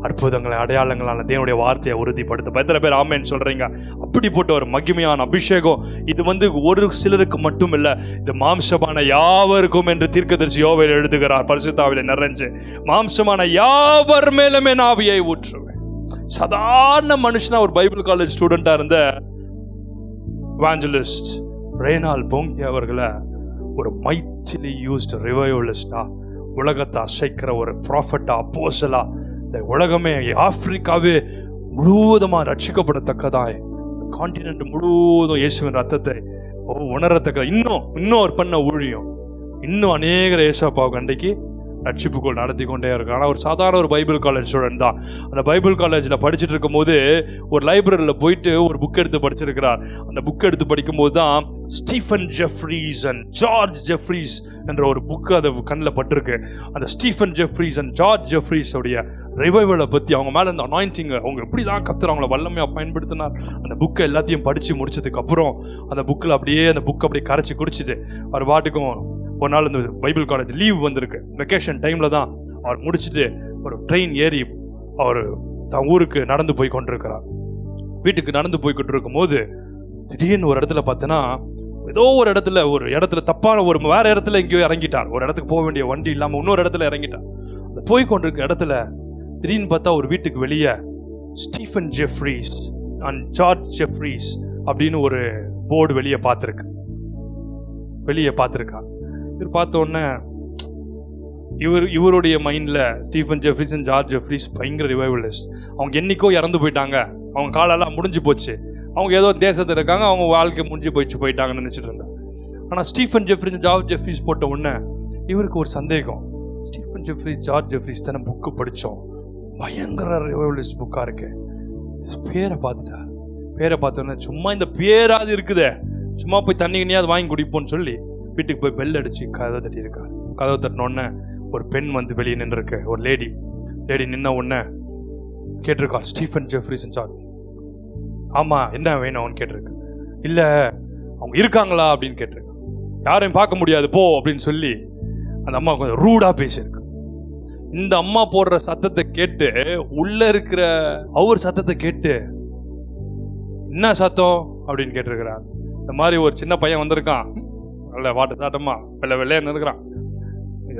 அற்புதங்களை அடையாளங்களான தேவனுடைய வார்த்தையை உறுதிப்படுத்த எத்தனை பேர் ஆமென் சொல்றீங்க? அப்படிப்பட்ட ஒரு மகிமையான அபிஷேகம் இது ஒரு சிலருக்கு மட்டும் இல்லை, இது மாம்சமான யாவருக்கும் என்று தீர்க்கதரிசி யோவேல் எழுதுகிறார். பரிசுத்தாவிலே நிறைஞ்சு மாம்சமான யாவர் மேலுமே ஆவியை ஊற்றுவேன். சாதாரண மனுஷனா ஒரு பைபிள் காலேஜ் ஸ்டூடெண்டா இருந்த எவாஞ்சலிஸ்ட் ரேனால் போங்கி அவர்களை ஒரு மைட்டிலி யூஸ்ட் ரிவைவலிஸ்டா, உலகத்தை அசைக்கிற ஒரு ப்ராஃபட்டா, அப்போஸ்தலா, இந்த உலகமே ஆப்பிரிக்காவே முழுவதுமா ரட்சிக்கப்படத்தக்கதாய் கான்டினென்ட் முழுவதும் இயேசுவின் ரத்தத்தை உணரத்தக்க இன்னும் ஒரு பண்ண ஊழியம், இன்னும் அநேகர் இயேசுப்பாவுக்கு அன்றைக்கு ரட்சிப்புக்குள் நடத்தி கொண்டே இருக்கு. ஆனால் ஒரு சாதாரண ஒரு பைபிள் காலேஜ் ஸ்டூடெண்ட் தான். அந்த பைபிள் காலேஜில் படிச்சுட்டு இருக்கும் போது ஒரு லைப்ரரியில் போயிட்டு ஒரு புக் எடுத்து படிச்சிருக்கிறார். அந்த புக் எடுத்து படிக்கும்போது தான் Stephen Jeffries and George Jeffries என்ற ஒரு புக்கு அது கண்ணில் பட்டிருக்கு. அந்த Stephen Jeffries and George Jeffries உடைய ரிவைவலை பற்றி, அவங்க மேலே அந்த அனாயிண்டிங், அவங்க எப்படிலாம் கத்துற அவங்கள வல்லமையாக பயன்படுத்தினார். அந்த புக்கை எல்லாத்தையும் படித்து முடிச்சதுக்கு அப்புறம் அந்த புக்கில் அந்த புக்கை அப்படியே கரைச்சி குடிச்சிட்டு அவர் பாட்டுக்கும் ஒரு நாள் இந்த பைபிள் காலேஜ் லீவ் வந்திருக்கு. வெக்கேஷன் டைமில் தான் அவர் முடிச்சுட்டு ஒரு ட்ரெயின் ஏறி அவர் தன் ஊருக்கு நடந்து போய் கொண்டிருக்கிறார். வீட்டுக்கு நடந்து போய்கிட்டு இருக்கும் போது திடீர்னு ஒரு இடத்துல பார்த்தோன்னா, ஏதோ ஒரு இடத்துல தப்பான வேற இடத்துல எங்கேயோ இறங்கிட்டார். ஒரு இடத்துக்கு போக வேண்டிய வண்டி இல்லாமல் இன்னொரு இடத்துல இறங்கிட்டார். அந்த போய் கொண்டிருக்க இடத்துல திடீர்னு பார்த்தா ஒரு வீட்டுக்கு வெளியே Stephen Jeffries and George Jeffries அப்படின்னு ஒரு போர்டு வெளியே பார்த்துருக்கா. இவர் பார்த்த உடனே இவருடைய மைண்டில் Stephen Jeffries and George Jeffries பயங்கர ரிவைவலிஸ்ட். அவங்க என்னைக்கோ இறந்து போயிட்டாங்க, அவங்க காலெல்லாம் முடிஞ்சு போச்சு, அவங்க ஏதோ தேசத்தில் இருக்காங்க, அவங்க வாழ்க்கை முடிஞ்சு போயிட்டாங்கன்னு நினச்சிட்டு இருந்தாங்க. ஆனால் ஸ்டீஃபன் ஜெஃப்ரீஸ் ஜார்ஜ் ஜெஃப்ரீஸ் போட்ட உடனே இவருக்கு ஒரு சந்தேகம். ஸ்டீஃபன் ஜெஃப்ரீஸ் ஜார்ஜ் ஜெஃப்ரீஸ் தானே புக்கு படித்தோம், பயங்கர ரிவைவலிஸ்ட் புக்காக இருக்கு. பேரை பார்த்தோன்னே சும்மா இந்த பேராது இருக்குதே, சும்மா போய் தண்ணிங்கனையாவது வாங்கி குடிப்போன்னு சொல்லி வீட்டுக்கு போய் பெல் அடிச்சு கதவை தட்டியிருக்காரு. கதவை தட்டினோடனே ஒரு பெண் வெளியே நின்றுருக்கு. ஒரு லேடி நின்ன உடனே கேட்டிருக்கா, ஸ்டீஃபன் ஜெஃப்ரீஸ் ஜார்ஜ், ஆமா என்ன வேணும்னு கேட்டிருக்கு. இல்லை அவங்க இருக்காங்களா அப்படின்னு கேட்டிருக்கு. யாரையும் பார்க்க முடியாது போ அப்படின்னு சொல்லி அந்த அம்மா கொஞ்சம் ரூடா பேசியிருக்கு. இந்த அம்மா போடுற சத்தத்தை கேட்டு உள்ள இருக்கிற அவர் சத்தத்தை கேட்டு என்ன சத்தம் அப்படின்னு கேட்டிருக்கிறார். இந்த மாதிரி ஒரு சின்ன பையன் வந்திருக்கான், நல்ல வாட்ட சாட்டமா வெள்ளையன்னு இருக்கிறான்,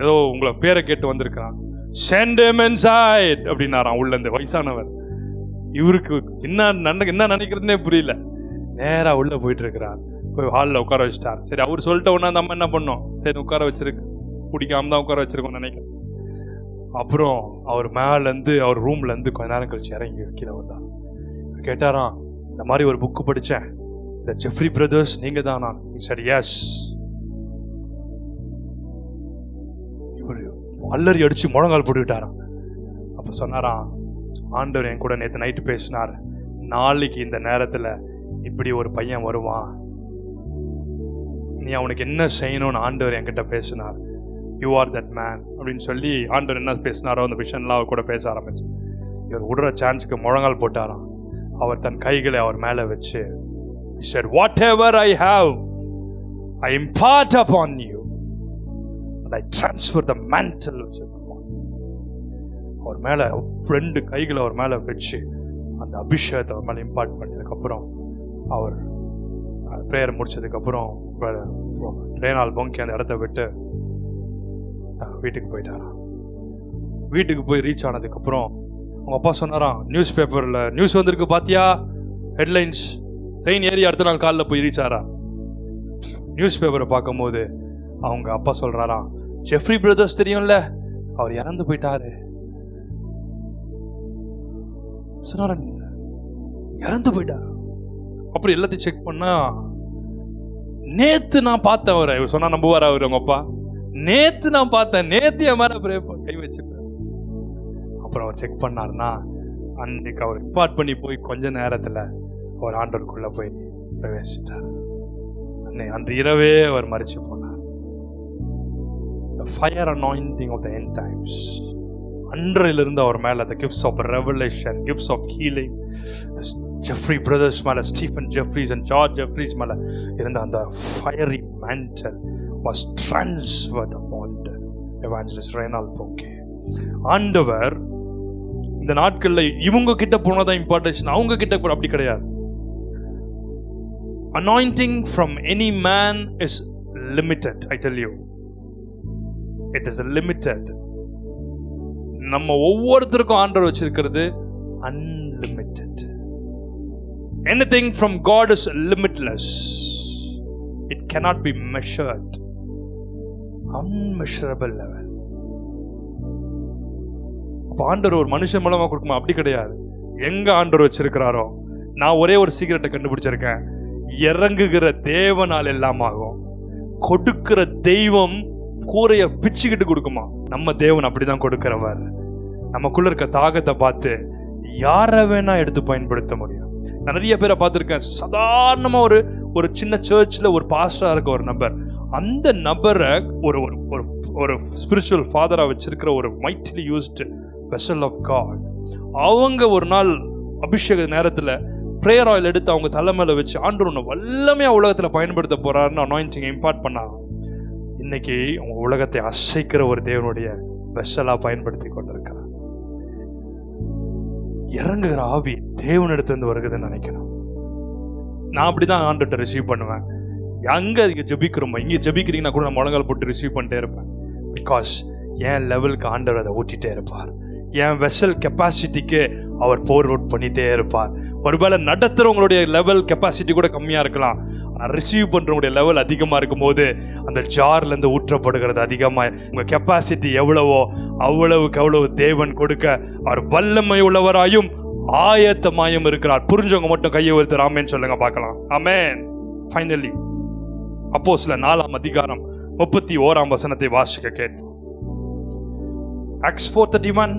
ஏதோ உங்களை பேரை கேட்டு வந்திருக்கிறான், send him inside அப்படின்னாராம் உள்ள இந்த வயசானவர். இவருக்கு என்ன நினைக்கிறதுனே புரியல. நேரா உள்ள போயிட்டு இருக்கிறார். போய் ஹாலில் உட்கார வச்சுட்டார். சரி, அவர் சொல்லிட்ட உடனே அந்த அம்மா என்ன பண்ணோம், சரி உட்கார வச்சிருக்கு, பிடிக்காம தான் உட்கார வச்சிருக்கோம்னு நினைக்கிறேன். அப்புறம் அவர் மேலேருந்து அவர் ரூம்லேருந்து கொஞ்ச நேரம் கழிச்சு இறங்கி கீழே வந்தார். கேட்டாராம், இந்த மாதிரி ஒரு புக்கு படித்தேன், இந்த ஜெஃப்ரி பிரதர்ஸ் நீங்கள் தானா? சரி, எஸ். இவர் அல்லறி அடிச்சு முழங்கால் போட்டுக்கிட்டாராம். அப்போ சொன்னாராம், ஆண்டவர் என் கூட நேற்று நைட்டு பேசினார், நாளைக்கு இந்த நேரத்தில் இப்படி ஒரு பையன் வருவான், நீ அவனுக்கு என்ன செய்யணும்னு ஆண்டவர் என்கிட்ட பேசினார், யூ ஆர் தட் மேன் அப்படின்னு சொல்லி ஆண்டவர் என்ன பேசினாரோ அந்த விஷயம்லாம் அவர் கூட பேச ஆரம்பிச்சு. இவர் விடுற சான்ஸுக்கு முழங்கால் போட்டாராம். அவர் தன் கைகளை அவர் மேலே வச்சு, he said, whatever I have I impart upon you and I transfer the mantle upon you. அவர் மேலே 2 கைகளை அவர் மேலே வச்சு அந்த அபிஷேகத்தை அவர் மேலே இம்பார்ட் பண்ணதுக்கப்புறம் அவர் ப்ரேயர் முடிச்சதுக்கப்புறம் ட்ரெயினால் பொங்கி அந்த இடத்த விட்டு வீட்டுக்கு போயிட்டாராம். வீட்டுக்கு போய் ரீச் ஆனதுக்கப்புறம் அவங்க அப்பா சொன்னாராம், நியூஸ் பேப்பரில் நியூஸ் வந்திருக்கு பார்த்தியா, ஹெட்லைன்ஸ், ட்ரெயின் ஏறி அடுத்த நாள் காலில் போய் ரீச் ஆறா. நியூஸ் பேப்பரை பார்க்கும்போது அவங்க அப்பா சொல்கிறாராம், ஜெஃப்ரி பிரதர்ஸ் தெரியும்ல, அவர் இறந்து போயிட்டாரு. சொன்னார, இறந்து போயிட்டார். அப்படி எல்லாத்தையும் செக் பண்ணா, நேத்து நான் பார்த்தேன் அவரை. இவர் சொன்னா நம்புவார் அவர் அவங்க அப்பா, நேத்து நான் பார்த்தேன், நேத்து என் மேல கை வச்சுப்பேன். அப்புறம் அவர் செக் பண்ணாருன்னா, அன்னைக்கு அவர் இம்பார்ட் பண்ணி போய் கொஞ்ச நேரத்துல அவர் ஆண்டவருக்குள்ள போய் பிரவேசிட்டார். அன்று இரவே அவர் மரிச்சு போனார். The fire anointing of the end times. அன்றையிலிருந்து அவர் மேல the gifts of revelation, gifts of healing, Jeffrey brothers மேல, Stephen Jeffries and George Jeffries மேல இருந்த அந்த fiery mantle was transferred upon evangelist ரெய்னால் பொங்கே. ஆண்டவர் இந்த நாட்கள்ல இவங்க கிட்ட போனதான் இம்பார்ட்டன்ஸ், அவங்க கிட்ட கூட அப்படி கிடையாது. Anointing from any man is limited. I tell you, it is limited. நம்ம ஒவ்வொருத்தருக்கும் ஆண்டவர் வச்சிருக்கிறது unlimited. Anything from God is limitless. It cannot be measured. Unmeasurable level. அப்ப ஆண்டவர் ஒரு மனுஷன் மூலமா கொடுக்குமா? அப்படி கிடையாது. எங்க ஆண்டவர் வச்சிருக்கிறாரோ, நான் ஒரே ஒரு சீக்கிரட்டை கண்டுபிடிச்சிருக்கேன், இறங்குகிற தேவனால் எல்லாம் ஆகும். கொடுக்கிற தெய்வம் கூரைய பிச்சுக்கிட்டு கொடுக்குமா? நம்ம தேவன் அப்படிதான் கொடுக்கிறவர். நமக்குள்ள இருக்க தாகத்தை பார்த்து யாரை வேணா எடுத்து பயன்படுத்த முடியும். நான் நிறைய பேரை பார்த்துருக்கேன், சாதாரணமா ஒரு சின்ன சர்ச்சில் ஒரு பாஸ்டரா இருக்க ஒரு நபர், அந்த நபரை ஒரு ஒரு ஸ்பிரிச்சுவல் ஃபாதரா வச்சிருக்கிற ஒரு மைட்லி யூஸ்டு வெசல் ஆஃப் காட். அவங்க ஒரு நாள் அபிஷேக நேரத்தில் ப்ரேயர் ஆயில் எடுத்து அவங்க தலைமையில வச்சு ஆண்டவர் ஒன்று வல்லமையா உலகத்தில் பயன்படுத்த போறாருன்னு அனாயிண்டிங் இம்பார்ட் பண்ணாங்க. இன்னைக்கு அவங்க உலகத்தை அசைக்கிற ஒரு தேவனுடைய வெசலா பயன்படுத்தி கொண்டிருக்கிறார். இறங்குகிற ஆவி தேவனிடத்திலிருந்து வருகுதுன்னு நினைக்கணும். நான் அப்படிதான் ஆண்டவர்கிட்ட ரிசீவ் பண்ணுவேன். அங்க இங்க ஜெபிக்கிறோமா, இங்க ஜெபிக்கிறீங்கன்னா கூட நான் முழங்கால் போட்டு ரிசீவ் பண்ணிட்டே இருப்பேன். பிகாஸ் என் லெவலுக்கு ஆண்டவர் அதை ஊற்றிட்டே இருப்பார். என் வெசல் கெப்பாசிட்டிக்கு அவர் ஃபோர்வர்ட் பண்ணிட்டே இருப்பார். ஒருவேளை நடத்துறவங்களுடைய லெவல் கெப்பாசிட்டி கூட கம்மியா இருக்கலாம், ரிசீவ் பண்றவங்களுடைய லெவல் அதிகமா இருக்கும் போது அந்த ஜார்ல இருந்து ஊற்றப்படுகிறது அதிகமா. உங்க கெப்பாசிட்டி எவ்வளவோ அவ்வளவுக்கு அவ்வளவு தேவன் கொடுக்க அவர் வல்லமை உள்ளவராயும் ஆயத்தமாயும் இருக்கிறார். புரிஞ்சவங்க மட்டும் கையை உயர்த்தி ஆமென் சொல்லுங்க பார்க்கலாம். ஆமென். ஃபைனலி அப்போஸ்தலர் 4ஆம் அதிகாரம் 31ஆம் வசனத்தை வாசிக்க கேட்போம். Acts 4:31.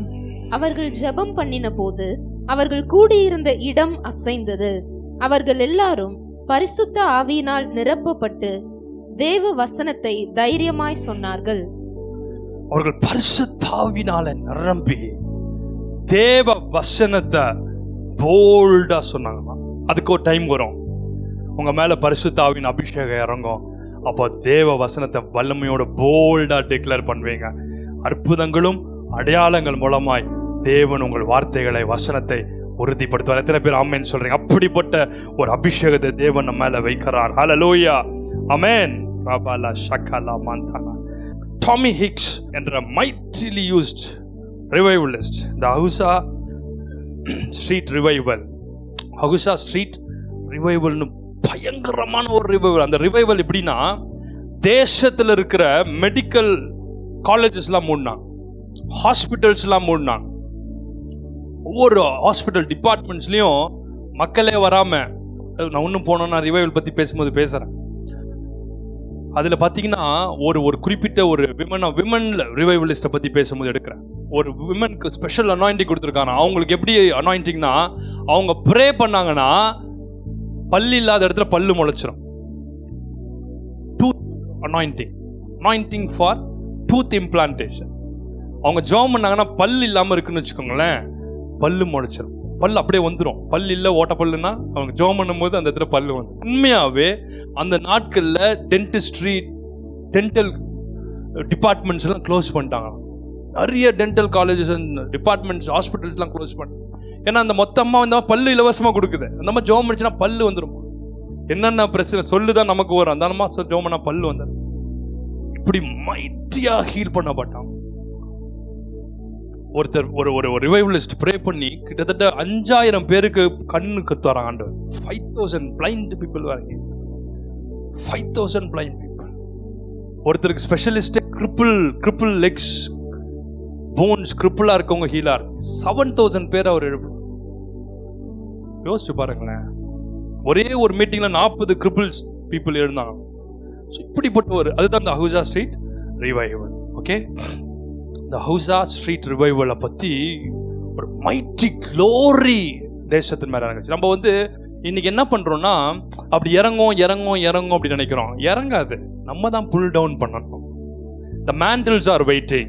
அவர்கள் ஜெபம் பண்ணின போது அவர்கள் கூடியிருந்த இடம் அசைந்தது. அவர்கள் எல்லாரும் பரிசுத்த ஆவியினால் நிரப்பப்பட்டு தேவ வசனத்தை தைரியமாய் சொன்னார்கள். அவர்கள் பரிசுத்த ஆவியினால நிரம்பி தேவ வசனத்தை போல்டா சொன்னாங்க. அதுக்கு ஒரு டைம் வரும், உங்க மேல பரிசுத்த ஆவியின் அபிஷேகம் இறங்கும். அப்போ தேவ வசனத்தை வல்லமையோட போல்டா டிக்ளேர் பண்ணுவீங்க. அற்புதங்களும் அடையாளங்கள் மூலமாய் தேவன் உங்கள் வார்த்தைகளை வசனத்தை உறுதிப்படுத்துவார். எத்தனை பேர் ஆமென் சொல்றீங்க? அப்படிப்பட்ட ஒரு அபிஷேகத்தை தேவன் நம்ம மேல வைக்கிறார். ஹல்லேலூயா, ஆமென். ரபாலா ஷகலா மான்தானா. டாமி ஹிக்ஸ் என்ற மைட்லி யூஸ்ட் ரிவைவலிஸ்ட். இந்த அஹுசா ஸ்ட்ரீட் ரிவைவல், அஹுசா ஸ்ட்ரீட் ரிவைவல்னு பயங்கரமான ஒரு ரிவைவல். அந்த ரிவைவல் எப்படின்னா, தேசத்தில் இருக்கிற மெடிக்கல் காலேஜஸ்லாம் மூடினாங்க, ஹாஸ்பிட்டல்ஸ்லாம் மூடினாங்க. ஒவ்வொரு ஹாஸ்பிட்டல் டிபார்ட்மெண்ட்ஸ்லையும் மக்களே வராமல், நான் இன்னும் போனோன்னா ரிவைவல் பற்றி பேசும்போது பேசுகிறேன். அதில் பார்த்தீங்கன்னா ஒரு குறிப்பிட்ட ஒரு விமன் ரிவைவலிஸ்ட்டை பற்றி பேசும்போது எடுக்கிறேன். ஒரு விமனுக்கு ஸ்பெஷல் அனாயிண்டிங் கொடுத்துருக்காங்க. அவங்களுக்கு எப்படி அனாயிண்டிங்னா, அவங்க ப்ரே பண்ணாங்கன்னா பல்லு இல்லாத இடத்துல பல்லு முளைச்சிரும். Tooth anointing for tooth implantation. அவங்க ஜெபம் பண்ணாங்கன்னா பல்லு இல்லாமல் இருக்குன்னு வச்சுக்கோங்களேன், பல்லு முளைச்சிரும், பல்லு அப்படியே வந்துடும். பல்லு இல்லை ஓட்ட பல்லுன்னா அவங்க ஜெபம் பண்ணும்போது அந்த இடத்துல பல்லு வந்து. உண்மையாகவே அந்த நாட்களில் டென்டிஸ்ட்ரி, டென்டல் டிபார்ட்மெண்ட்ஸ் எல்லாம் க்ளோஸ் பண்ணிட்டாங்க. நிறைய டென்டல் காலேஜஸ் அண்ட் டிபார்ட்மெண்ட்ஸ், ஹாஸ்பிட்டல்ஸ்லாம் க்ளோஸ் பண்ணிட்டாங்க. ஏன்னா அந்த மொத்தமாக வந்து பல்லு இலவசமாக கொடுக்குது. அந்த மாதிரி ஜெபம் பண்ணிச்சுன்னா பல்லு வந்துடும். என்னென்ன பிரச்சனை சொல்லுதான் நமக்கு வரும், அந்த மாதிரி ஜெபம் பண்ணால் பல்லு வந்துடும். இப்படி மைட்டியாக ஹீல் பண்ணப்பட்டான். ஒருத்தர் ஒரு ரிவைவலிஸ்ட் ப்ரே பண்ணி கிட்டத்தட்ட 5000 பேருக்கு கண்ணுக்கு தராங்க ஆண்டவர். 5000 பிளைண்ட் பீப்புள் வராங்க. 5000 பிளைண்ட் பீப்புள். ஒருத்தருக்கு ஸ்பெஷலிஸ்ட் கிரிப்பிள் லெக்ஸ், போன்ஸ் கிரிப்பிளா இருக்கவங்க ஹீலா இருக்கு. 7000 பேர் அவர் எழுப்பு. யோசிச்சு பாருங்களேன், ஒரே ஒரு மீட்டிங்ல 40 கிரிப்பிள்ஸ் பீப்புள் எழுந்தாங்க. இப்படிப்பட்ட ஒரு அதுதான் இந்த அஹுசா ஸ்ட்ரீட் ரிவைவல். ஓகே, இந்த அஹுசா ஸ்ட்ரீட் ரிவைவலை பற்றி ஒரு மைட்டி க்ளோரி தேசத்தின் மேலே இறங்குச்சு. நம்ம வந்து இன்னைக்கு என்ன பண்ணுறோம்னா, அப்படி இறங்கும் அப்படி நினைக்கிறோம். இறங்காது, நம்ம தான் புல் டவுன் பண்ணணும். The mantles are waiting,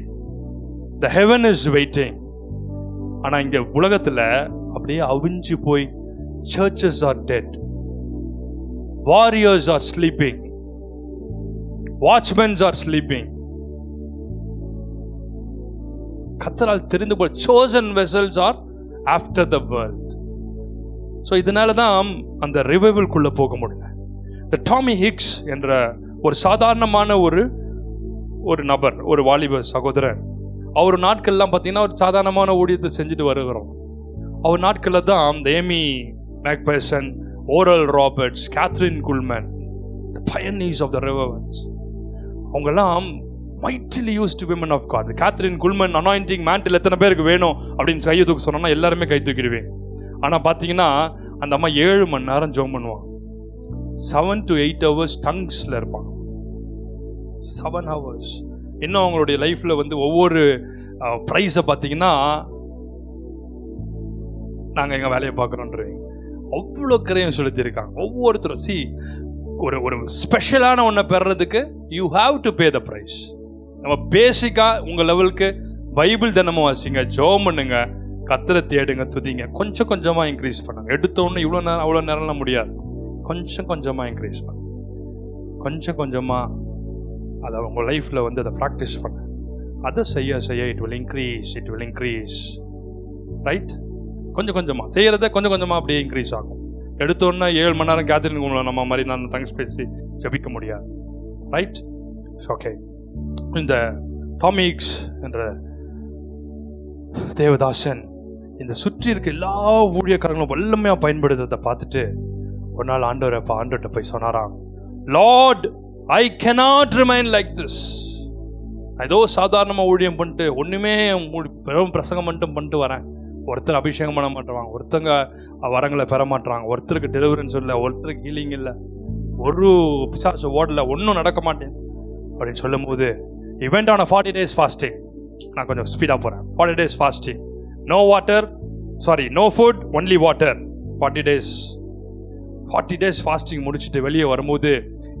the heaven is waiting. ஆனால் இங்கே உலகத்தில் அப்படியே அவிஞ்சு போய் churches are dead, warriors are sleeping, watchmen are sleeping. கர்த்தரால் தெரிந்து போல் chosen vessels are after the world. So இதனால தான் அந்த ரிவைவல்குள்ள போக முடியல. இந்த டாமி ஹிக்ஸ் என்ற ஒரு சாதாரணமான ஒரு நபர், ஒரு வாலிப சகோதரன், அவர் நாட்கள்லாம் பார்த்தீங்கன்னா ஒரு சாதாரணமான ஊழியத்தை செஞ்சுட்டு வருகிறோம். அவர் நாட்களில் தான் இந்த Aimee McPherson, Oral Roberts, Kathryn Kuhlman, the pioneers of the revivals, அவங்கெல்லாம் mightily used women of God. Kathryn Kuhlman anointing mantle எத்தனை பேருக்கு வேணும் அப்படின்னு கையை தூக்க சொன்னோன்னா எல்லாருமே கை தூக்கிடுவேன். ஆனால் பார்த்தீங்கன்னா அந்த அம்மா 7 மணி நேரம் ஜெபம் பண்ணுவாங்க. 7 to 8 hours டங்ஸில் இருப்பாங்க. 7 hours. இன்னும் அவங்களுடைய லைஃப்பில் வந்து ஒவ்வொரு ப்ரைஸை பார்த்தீங்கன்னா நாங்கள் எங்கள் வேலையை பார்க்குறோன்றீங்க. அவ்வளோ கிரையும் செலுத்தியிருக்காங்க ஒவ்வொருத்தரும். ஒரு ஸ்பெஷலான ஒன்றை பெறதுக்கு you have to pay the price. நம்ம பேசிக்காக உங்கள் லெவலுக்கு பைபிள் தினமும் வாசிங்க, ஜெபம் பண்ணுங்க, கர்த்தரை தேடுங்க, துதிங்க. கொஞ்சம் கொஞ்சமாக இன்க்ரீஸ் பண்ணுங்க. எடுத்தோன்னு அவ்வளோ நேரம்லாம் முடியாது. கொஞ்சம் கொஞ்சமாக இன்க்ரீஸ் பண்ணுங்க. கொஞ்சம் கொஞ்சமாக அதை உங்கள் லைஃப்பில் வந்து அதை ப்ராக்டிஸ் பண்ண, அதை செய்ய இட் வில் இன்க்ரீஸ். ரைட்? கொஞ்சம் கொஞ்சமாக செய்கிறத கொஞ்சம் கொஞ்சமாக அப்படியே இன்க்ரீஸ் ஆகும். எடுத்தோன்னா 7 மணி நேரம் கேத்ரின் குல்மன் நம்ம மாதிரி நான் டங்ஸ் பேசி ஜெபிக்க முடியாது. ரைட்? ஓகே, இந்த டாமி ஹிக்ஸ் என்ற தேவதாசன் இந்த சுற்றி இருக்க எல்லா ஊழியக்காரங்களும் வல்லமையாக பயன்படுத்துறதை பார்த்துட்டு ஒரு நாள் ஆண்டவர்கிட்ட போய் சொன்னாராம், Lord, I cannot remain like this. ஏதோ சாதாரணமாக ஊழியம் பண்ணிட்டு ஒன்றுமே பெரும் பிரசங்கம் பண்ணிட்டு வரேன். ஒருத்தர் அபிஷேகம் பண்ண மாட்டாங்க, ஒருத்தங்க வரங்களை பெற மாட்டாங்க, ஒருத்தருக்கு டெலிவரன்ஸ் இல்லை, ஒருத்தருக்கு ஹீலிங் இல்லை, ஒரு பிசாசு ஓடல, ஒன்றும் நடக்க மாட்டேன் அப்படின்னு சொல்லும் போது he went on a 40 days fasting. நான் கொஞ்சம் ஸ்பீடாக போகிறேன். 40 days fasting, no food, only water. 40 days fasting முடிச்சுட்டு வெளியே வரும்போது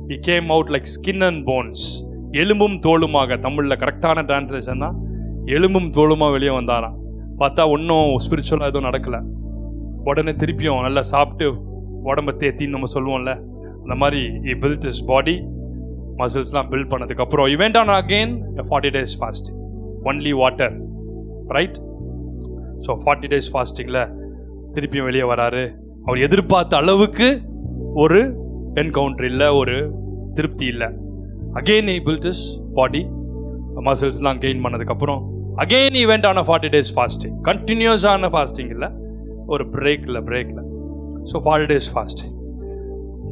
he came out like skin and bones, எலும்பும் தோலுமாக. தமிழில் கரெக்டான டிரான்ஸ்லேஷன் தான் எலும்பும் தோலுமாக வெளியே வந்தாராம். பார்த்தா ஒன்றும் ஸ்பிரிச்சுவலாக எதுவும் நடக்கலை. உடனே திருப்பியும் நல்லா சாப்பிட்டு உடம்பை தேத்தின்னு நம்ம சொல்லுவோம்ல, அந்த மாதிரி he built his body, மசில்ஸ்லாம் பில்ட் பண்ணதுக்கப்புறம் he went on again a 40 days fasting, only water. Right? So 40 days fastingல திருப்பியும் வெளியே வராரு. அவர் எதிர்பார்த்த அளவுக்கு ஒரு என்கவுண்டர் இல்லை, ஒரு திருப்தி இல்லை. Again he built his body, மசில்ஸ்லாம் கெயின் பண்ணதுக்கப்புறம் Again he went on a 40 days fasting. Continuous on a fasting இல்ல, ஒரு பிரேக்ல. So 40 days fasting.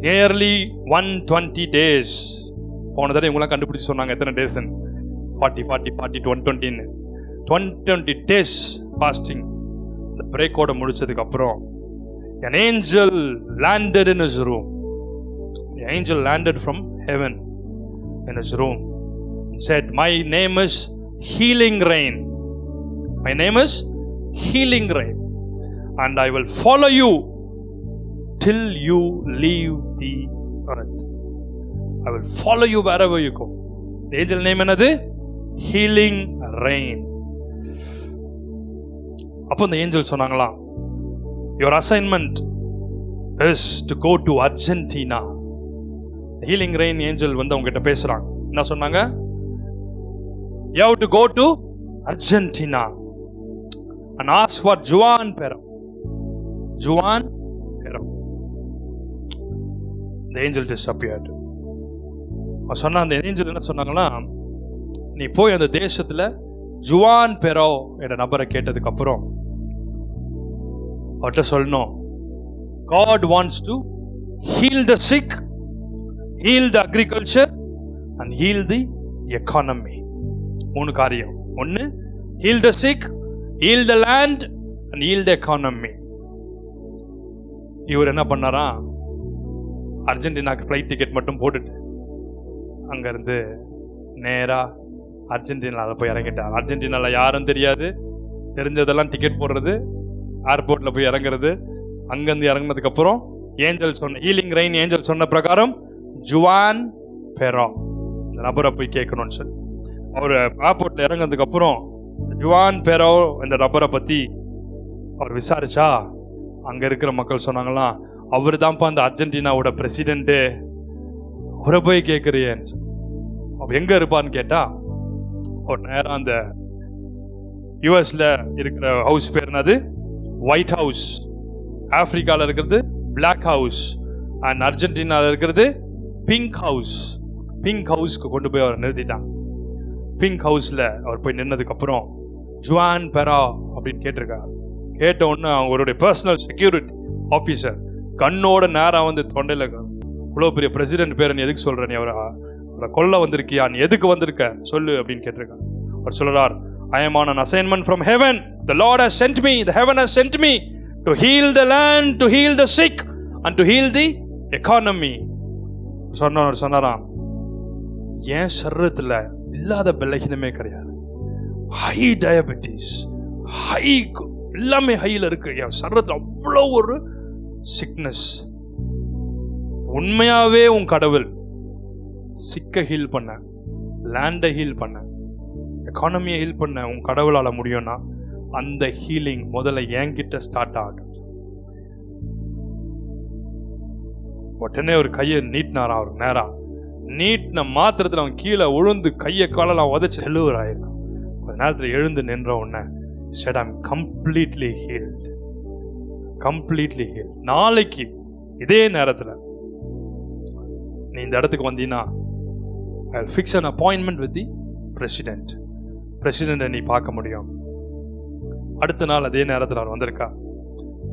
Nearly 120 days. போன தடவை இவங்களாம் கண்டுபிடிச்சு சொன்னாங்க எத்தனை டேஸ். 40 120 120 days fasting. இந்த பிரேக்கோட முடிச்சதுக்கு அப்புறம் an angel landed in his room. The angel landed from heaven in his room and said, my name is Healing Rain. My name is Healing Rain, and I will follow you till you leave the earth. I will follow you wherever you go. The angel name என்னது? Healing Rain. அப்போ the angel சொன்னாங்களா, your assignment is to go to Argentina. The Healing Rain angel வந்து அவங்க கிட்ட பேசுறாங்க. என்ன சொன்னாங்க? You have to go to Argentina and ask for Juan Pero. The angel disappeared. சொன்ன அந்த ஏஞ்சல் என்ன சொன்னாங்கன்னா, நீ போய் அந்த தேசத்துல ஜுவான் பெரோ என்ற நபரை கேட்டதுக்கு அப்புறம் அவர்கிட்ட சொல்லணும், God wants to heal the sick, heal the agriculture and heal the economy. 3 காரியம். 1, heal the sick, heal the land and heal the economy. இவர் என்ன பண்ணாரா, அர்ஜென்டினாக்கு ஃப்ளைட் டிக்கெட் மட்டும் போட்டுட்டு அங்கேருந்து நேராக அர்ஜென்டினாவில் போய் இறங்கிட்டார். அர்ஜென்டினாவில் யாரும் தெரியாது, தெரிஞ்சதெல்லாம் டிக்கெட் போடுறது, ஏர்போர்ட்டில் போய் இறங்குறது. அங்கேருந்து இறங்கினதுக்கப்புறம் ஏஞ்சல் சொன்ன ஹீலிங் ரெயின் ஏஞ்சல் சொன்ன பிரகாரம் ஜுவான் பெரோ இந்த நபரை போய் கேட்கணும்னு சொல்லி அவர் ஏர்போர்ட்டில் இறங்கினதுக்கப்புறம் ஜுவான் பெரோ இந்த நபரை பற்றி அவர் விசாரிச்சா அங்கே இருக்கிற மக்கள் சொன்னாங்களாம், அவர் தான்ப்பா அந்த அர்ஜென்டினாவோட பிரசிடென்ட்டு, அவரை போய் கேட்குறியேன்னு. அவர் எங்கே இருப்பான்னு கேட்டால் ஒரு நேரம் அந்த யூஎஸில் இருக்கிற ஹவுஸ் பேர் என்னது? White house. ஆப்பிரிக்காவில் இருக்கிறது பிளாக் ஹவுஸ் அண்ட் அர்ஜென்டினாவில் இருக்கிறது பிங்க் ஹவுஸ். பிங்க் ஹவுஸ்க்கு கொண்டு போய் அவர் நிறுத்திட்டான். பிங்க் ஹவுஸில் அவர் போய் நின்னதுக்கப்புறம் ஜுவான் பெரா அப்படின்னு கேட்டிருக்காரு. கேட்ட உடனே அவருடைய பர்சனல் செக்யூரிட்டி ஆஃபீஸர் கண்ணோட நேரம் வந்து தொண்டையில், இவ்வளோ பெரிய பிரசிடென்ட் பேரை நீ எதுக்கு சொல்கிற, நீ அவரை கொல்ல வந்திருக்கியா, நீ எதுக்கு வந்திருக்க சொல்லு அப்படின்னு கேட்டிருக்காரு. அவர் சொல்கிறார், I am on an assignment from heaven. The Lord has sent me, the heaven has sent me to heal the land, to heal the sick and to heal the economy. சொன்னாராம், என் சரீரத்தில் இல்லாத பலகீனமே கிடையாது. ஹை டயபெட்டிஸ், ஹை எல்லாமே ஹையில் இருக்கு. என் சரீரத்தில் அவ்வளோ ஒரு சிக்னஸ். உண்மையாவே உன் கடவுள் சிக்க ஹீல் பண்ண, லேண்டை ஹீல் பண்ண, எக்கானமியை ஹீல் பண்ண உன் கடவுளால் முடியும்னா அந்த ஹீலிங் முதல்ல என்கிட்ட ஸ்டார்ட் ஆகும். உடனே ஒரு கையை நீட்டினாரா, அவர் நேரா நீட்டின மாத்திரத்தில் அவன் கீழே உழுந்து கையை காலெல்லாம் உதச்சி டெலிவர் ஆயிருக்கான். கொஞ்ச நேரத்தில் எழுந்து நின்ற உடனே said I'm completely healed. Completely healed. நாளைக்கு இதே நேரத்தில் நீ இந்த இடத்துக்கு வந்தீங்கன்னா I'll fix an appointment with the president. பிரசிடென்ட்டை நீ பார்க்க முடியும். அடுத்த நாள் அதே நேரத்தில் அவர் வந்திருக்கா.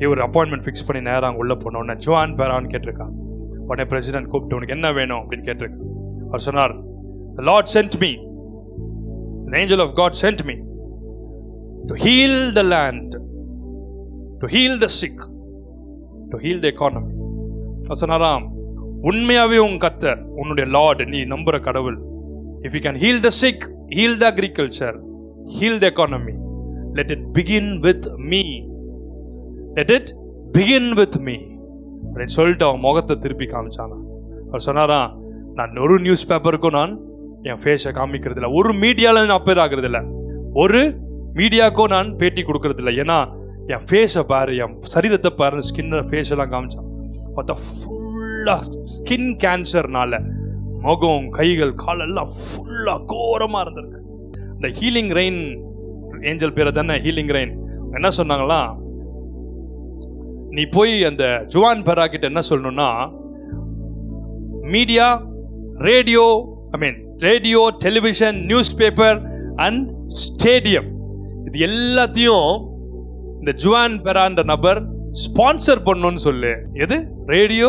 இவர் அப்பாயின்மெண்ட் ஃபிக்ஸ் பண்ணி நேரம் அங்கே உள்ளே போனோடனே ஜுவான் பேரான்னு கேட்டிருக்கா. உடனே பிரசிடென்ட் கூப்பிட்டு உனக்கு என்ன வேணும் அப்படின்னு கேட்டிருக்கா. அவர் சொன்னார், The Lord sent me, the angel of God sent me to heal the land, to heal the sick, to heal the economy. அவர் சொன்னாராம், உண்மையாவே உன் கர்த்தர் உன்னுடைய லார்ட், நீ நம்புற கடவுள், if you can heal the sick, heal the agriculture, heal the economy, let it begin with me. Let it begin with me அப்படின்னு சொல்லிட்டு அவன் முகத்தை திருப்பி காமிச்சானா. அவர் சொன்னாரா, நான் ஒரு நியூஸ் பேப்பருக்கும் நான் என் ஃபேஸை காமிக்கிறது இல்லை, ஒரு மீடியாவில் நான் அப்பேர் ஆகுறது இல்லை, ஒரு மீடியாவுக்கும் நான் பேட்டி கொடுக்கறது இல்லை. ஏன்னா என் ஃபேஸை பாரு, என் சரீரத்தை பாரு, ஸ்கின்னை ஃபேஸ் எல்லாம் காமிச்சான். பார்த்தா ஃபுல்லாக ஸ்கின் கேன்சர்னால முகம், கைகள், காலெல்லாம் ஃபுல்லாக கோரமாக இருந்திருக்கு. இந்த ஹீலிங் ரெயின் ஏஞ்சல் பேரை தானே ஹீலிங் ரெயின். என்ன சொன்னாங்களா, நீ போய் அந்த ஜுவான் பெரா கிட்ட என்ன சொல்லணும்னா, media, radio, television, news paper and stadium இது எல்லாத்தையும் இந்த ஜுவான் பெரான்ற நபர் ஸ்பான்சர் பண்ணணும்னு சொல்லு. எது? Radio,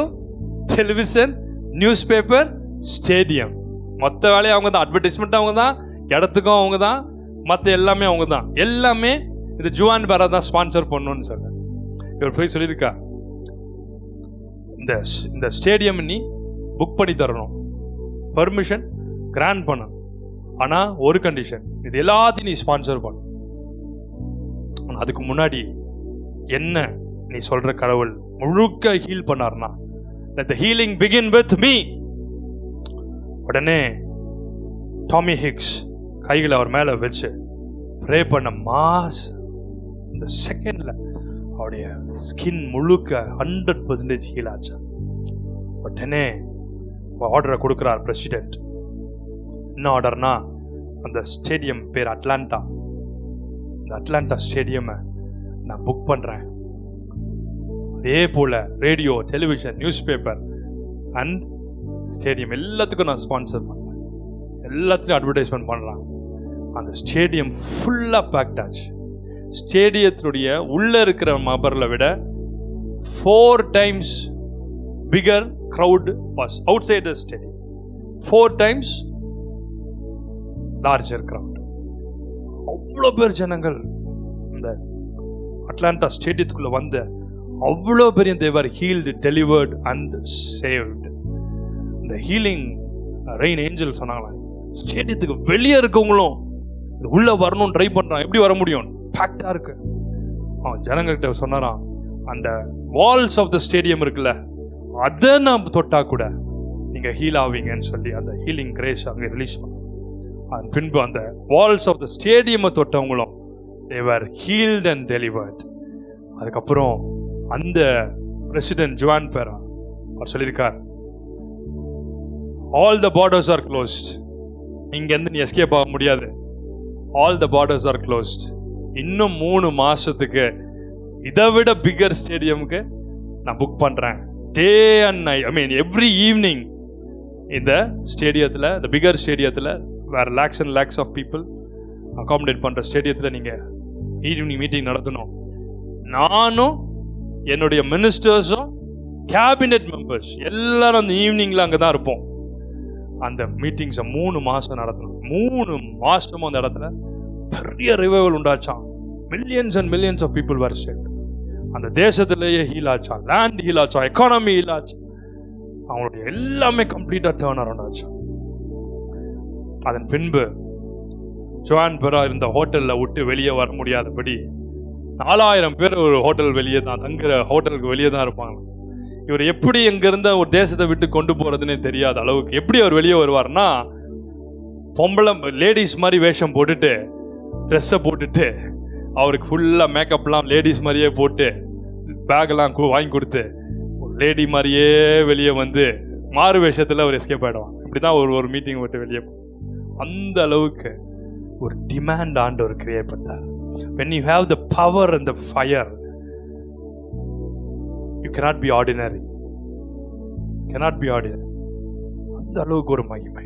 television, news paper, stadium. மொத்த வேலையை அவங்க தான். அட்வர்டைஸ்மெண்ட் அவங்க தான், இடத்துக்கும் அவங்க தான், மற்ற எல்லாமே அவங்க தான். எல்லாமே இந்த ஜுவான் பெரா தான் ஸ்பான்சர் பண்ணணும்னு சொல்ல. இவர் போய் சொல்லியிருக்கா, இந்த ஸ்டேடியம் நீ புக் பண்ணி தரணும், பர்மிஷன் கிராண்ட் பண்ணணும். ஆனா ஒரு கண்டிஷன், இது எல்லாத்தையும் நீ ஸ்பான்சர் பண்ணணும். அதுக்கு முன்னாடி என்ன நீ சொல்ற கடவுள் முழுக்க ஹீல் பண்ணார்னா, let the healing begin with me. உடனே டாமி ஹிக்ஸ் கைகளை அவர் மேல வச்சு ப்ரே பண்ண மாஸ் இந்த செகண்ட்ல அவருடைய ஸ்கின் முழுக்க 100% ஹீல் ஆச்சு. உடனே ஆர்டரை கொடுக்கிறார் பிரசிடென்ட். என்ன ஆர்டர்னா, அந்த ஸ்டேடியம் பேர் அட்லாண்டா. இந்த அட்லாண்டா ஸ்டேடியம் நான் புக் பண்றேன். அதே போல radio, television, news paper and stadium எல்லாத்துக்கும் நான் ஸ்பான்சர் பண்றேன். எல்லாத்துக்கும் அட்வர்டைஸ்மெண்ட் பண்ணலாம். அந்த ஸ்டேடியம் ஃபுல்லா பேக்ட் ஆச்சு. ஸ்டேடியத்தினுடைய உள்ள இருக்கிற நபர்களை விட 4 times bigger crowd was outside the stadium. 4 times larger crowd. அவ்வளோ பேர் ஜனங்கள் இந்த அட்லாண்டா ஸ்டேடியத்துக்குள்ள வந்த அவ்வளோ பெரிய they were healed, delivered and saved. இந்த ஹீலிங் ரெயின் ஏஞ்சல் சொன்னாங்களா, ஸ்டேடியத்துக்கு வெளியே இருக்கவங்களும் உள்ள வரணும்னு ட்ரை பண்றான். எப்படி வர முடியும்? பேக்டா இருக்கு. அவன் ஜனங்கள்கிட்ட சொன்னாராம், அந்த வால்ஸ் ஆஃப் த ஸ்டேடியம் இருக்குல்ல, அதை நான் தொட்டா கூட நீங்க ஹீல் ஆவீங்கன்னு சொல்லி அந்த ஹீலிங் கிரேஸ் அங்கே ரிலீஸ் பண்ண. அதன் பின்பு அந்த வால்ஸ் ஆஃப் த ஸ்டேடியம் தொட்டவங்களும் they were healed and delivered. அதுக்கப்புறம் அந்த பிரசிடென்ட் ஜுவான் பெரா அவர் சொல்லியிருக்கார், all the borders are closed. இங்க இருந்து நீ எஸ்கேப் ஆக முடியாது. all the borders are closed. இன்னும் 3 மாசத்துக்கு இதை விட பிகர் ஸ்டேடியமுக்கு நான் புக் பண்றேன். Day and night, I mean every evening இந்த ஸ்டேடியத்தில், இந்த பிகர் ஸ்டேடியத்தில் வேற lakhs and lakhs of people accommodate பண்ற ஸ்டேடியத்தில் நீங்க ஈவினிங் மீட்டிங் நடத்தணும். நானும் என்னுடைய மினிஸ்டர்ஸும் கேபினெட் மெம்பர்ஸ் எல்லாரும் அந்த ஈவினிங்ல அங்கதான் இருப்போம். அந்த மீட்டிங்ஸை 3 மாசம் நடத்தணும். 3 மாசமும் அந்த இடத்துல பெரிய ரிவைவல் உண்டாச்சான். Millions and millions of people were saved. அந்த தேசத்திலேயே ஹீல் ஆச்சான், லேண்ட் ஹீல் ஆச்சான், எக்கானமி ஹீல் ஆச்சு. அவங்களுடைய எல்லாமே கம்ப்ளீட்டா டர்ன் அரவுண்ட் ஆச்சு. அதன் பின்பு ஜுவான் பெரா இருந்த ஹோட்டல்ல விட்டு வெளியே வர முடியாதபடி 4000 பேர் ஒரு ஹோட்டல் வெளியே தான் தங்குற, ஹோட்டலுக்கு வெளியே தான் இருப்பாங்க. இவர் எப்படி எங்க இருந்த ஒரு தேசத்தை விட்டு கொண்டு போறதுன்னே தெரியாத அளவுக்கு எப்படி அவர் வெளியே வருவார்னா, பொம்பளை லேடிஸ் மாதிரி வேஷம் போட்டுட்டு, ட்ரெஸ்ஸை போட்டுட்டு, அவருக்கு ஃபுல்லாக மேக்கப்லாம் லேடிஸ் மாதிரியே போட்டு, பேக்கெல்லாம் வாங்கி கொடுத்து, ஒரு லேடி மாதிரியே வெளியே வந்து மாறு வேஷத்தில் அவர் எஸ்கேப் ஆகிடுவான். இப்படி தான் ஒரு மீட்டிங் விட்டு வெளியே. அந்த அளவுக்கு ஒரு டிமாண்ட் ஆண்டவர் கிரியேட் பண்ணார். When you have the power and the fire, you cannot be ordinary. Cannot be ordinary. அந்த அளவுக்கு ஒரு மகிமை.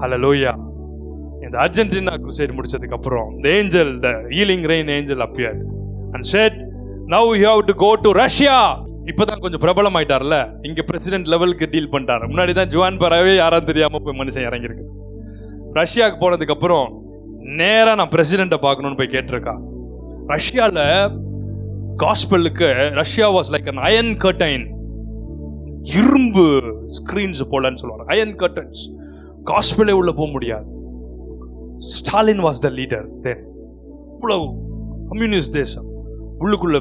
ஹல்லேலூயா. இந்த அர்ஜென்டினா crusade முடிச்சதுக்கு அப்புறம் the angel, the healing rain angel appeared and said, now you have to go to Russia. இப்பதான் கொஞ்சம் பிரபலம் ஆயிட்டார்ல, இங்க பிரசிடென்ட் லெவலுக்கு டீல் பண்ணிட்டாரு. முன்னாடி தான் ஜுவான் பெராவே யாரும் தெரியாம போய் மனுஷன் இறங்கியிருக்கு. ரஷ்யாவுக்கு போனதுக்கு அப்புறம் நேரா நான் பிரசிடென்ட்டை பார்க்கணும்னு போய் கேட்டிருக்கா. ரஷ்யால காஸ்பலுக்கு Russia was like an iron curtain, இரும்பு ஸ்கிரீன்ஸ் போலன்னு சொல்லுவாங்க, அயன் கர்டன்ஸ். காஸ்பலே உள்ள போக முடியாது. Stalin was the leader then. இவ்வளவு கம்யூனிஸ்ட் தேசம், உள்ளுக்குள்ள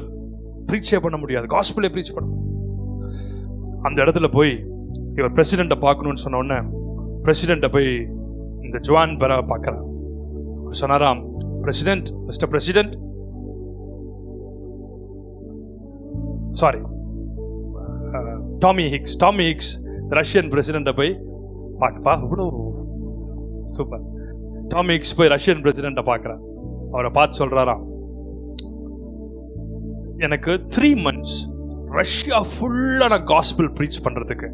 ப்ரீச்சே பண்ண முடியாது, காஸ்பலே ப்ரீச் பண்ண. அந்த இடத்துல போய் இவர் பிரசிடென்ட்டை பார்க்கணும்னு சொன்ன உடனே பிரசிடென்ட்டை போய் இந்த ஜுவான் பெரா பார்க்குறான். சொன்னாராம், president, mister president, sorry Tommy Hicks Russian பிரசிடென்ட்டை போய் பார்க்கப்பா. இவ்வளோ சூப்பர். டாமி ஹிக்ஸ் போய் ரஷ்யன் பிரசிடென்ட்டை பார்க்குறான். அவரை பார்த்து சொல்கிறாராம், எனக்கு 3 months ரஷ்யா ஃபுல்லாக நான் காஸ்பல் ப்ரீச் பண்ணுறதுக்கு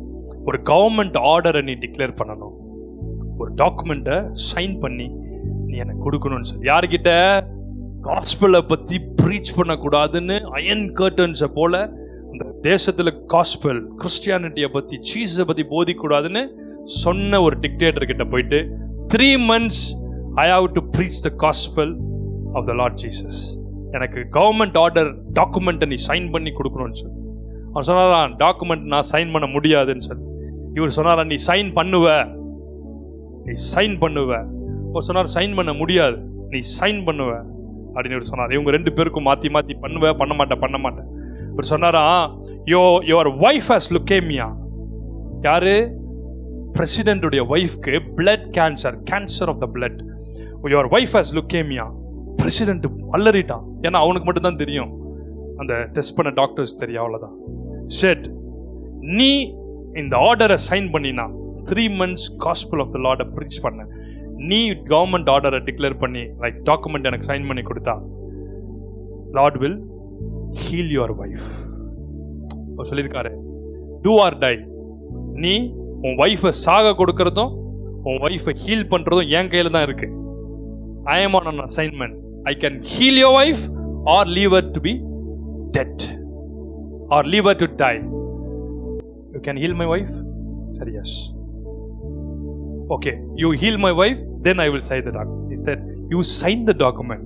ஒரு கவர்மெண்ட் ஆர்டரை நீ டிக்ளேர் பண்ணணும், ஒரு டாக்குமெண்ட்டை சைன் பண்ணி நீ எனக்கு கொடுக்கணும்னு சொல்லி. யார்கிட்ட? காஸ்பலை பத்தி ப்ரீச் பண்ணக்கூடாதுன்னு அயன் கர்டன்ஸை போல இந்த தேசத்துல காஸ்பல் கிறிஸ்டியானிட்டியை பத்தி ஜீசஸை பத்தி போதிக்கூடாதுன்னு சொன்ன ஒரு டிக்டேட்டர் கிட்ட போயிட்டு 3 months I have to preach the gospel of the Lord Jesus. எனக்கு கவர்மெண்ட் ஆர்டர் டாக்குமெண்ட்டை நீ சைன் பண்ணி கொடுக்கணும்னு சொல்லி அவன் சொன்னாரான், டாக்குமெண்ட் நான் சைன் பண்ண முடியாதுன்னு சொல்லி. இவர் சொன்னாரா, நீ சைன் பண்ணுவ. அவர் சொன்னார், சைன் பண்ண முடியாது, நீ சைன் பண்ணுவ அப்படின்னு இவர் சொன்னார். இவங்க 2 பேருக்கும் மாற்றி மாற்றி பண்ண மாட்டேன். இவர் சொன்னாரா, யுவர் வைஃப் ஹஸ் லுக்கேமியா. யாரு? பிரசிடென்ட்டுடைய ஒய்ஃப்க்கு blood cancer of the blood. Your wife has leukemia. President அலறிட்டான். ஏன்னா அவனுக்கு மட்டும் தான் தெரியும், அந்த டெஸ்ட் பண்ண டாக்டர்ஸ் தெரியும், அவ்வளோதான். செட், நீ இந்த ஆர்டரை சைன் பண்ணினா 3 months காஸ்பல் ஆஃப் த லார்டை ப்ரீச் பண்ண, நீ கவர்மெண்ட் ஆர்டரை டிக்ளேர் பண்ணி லைக் டாக்குமெண்ட் எனக்கு சைன் பண்ணி கொடுத்தா, Lord will heal your wife. அவர் சொல்லியிருக்காரு, டூ ஆர் டை. நீ உன் வைஃபை சாக கொடுக்கறதும் உன் வைஃபை ஹீல் பண்றதும் என் கையில தான் இருக்கு. I am on an assignment. I can heal your wife or leave her to be dead or leave her to die. You can heal my wife? Said yes. Okay, you heal my wife, then I will sign the document. He said, you sign the document,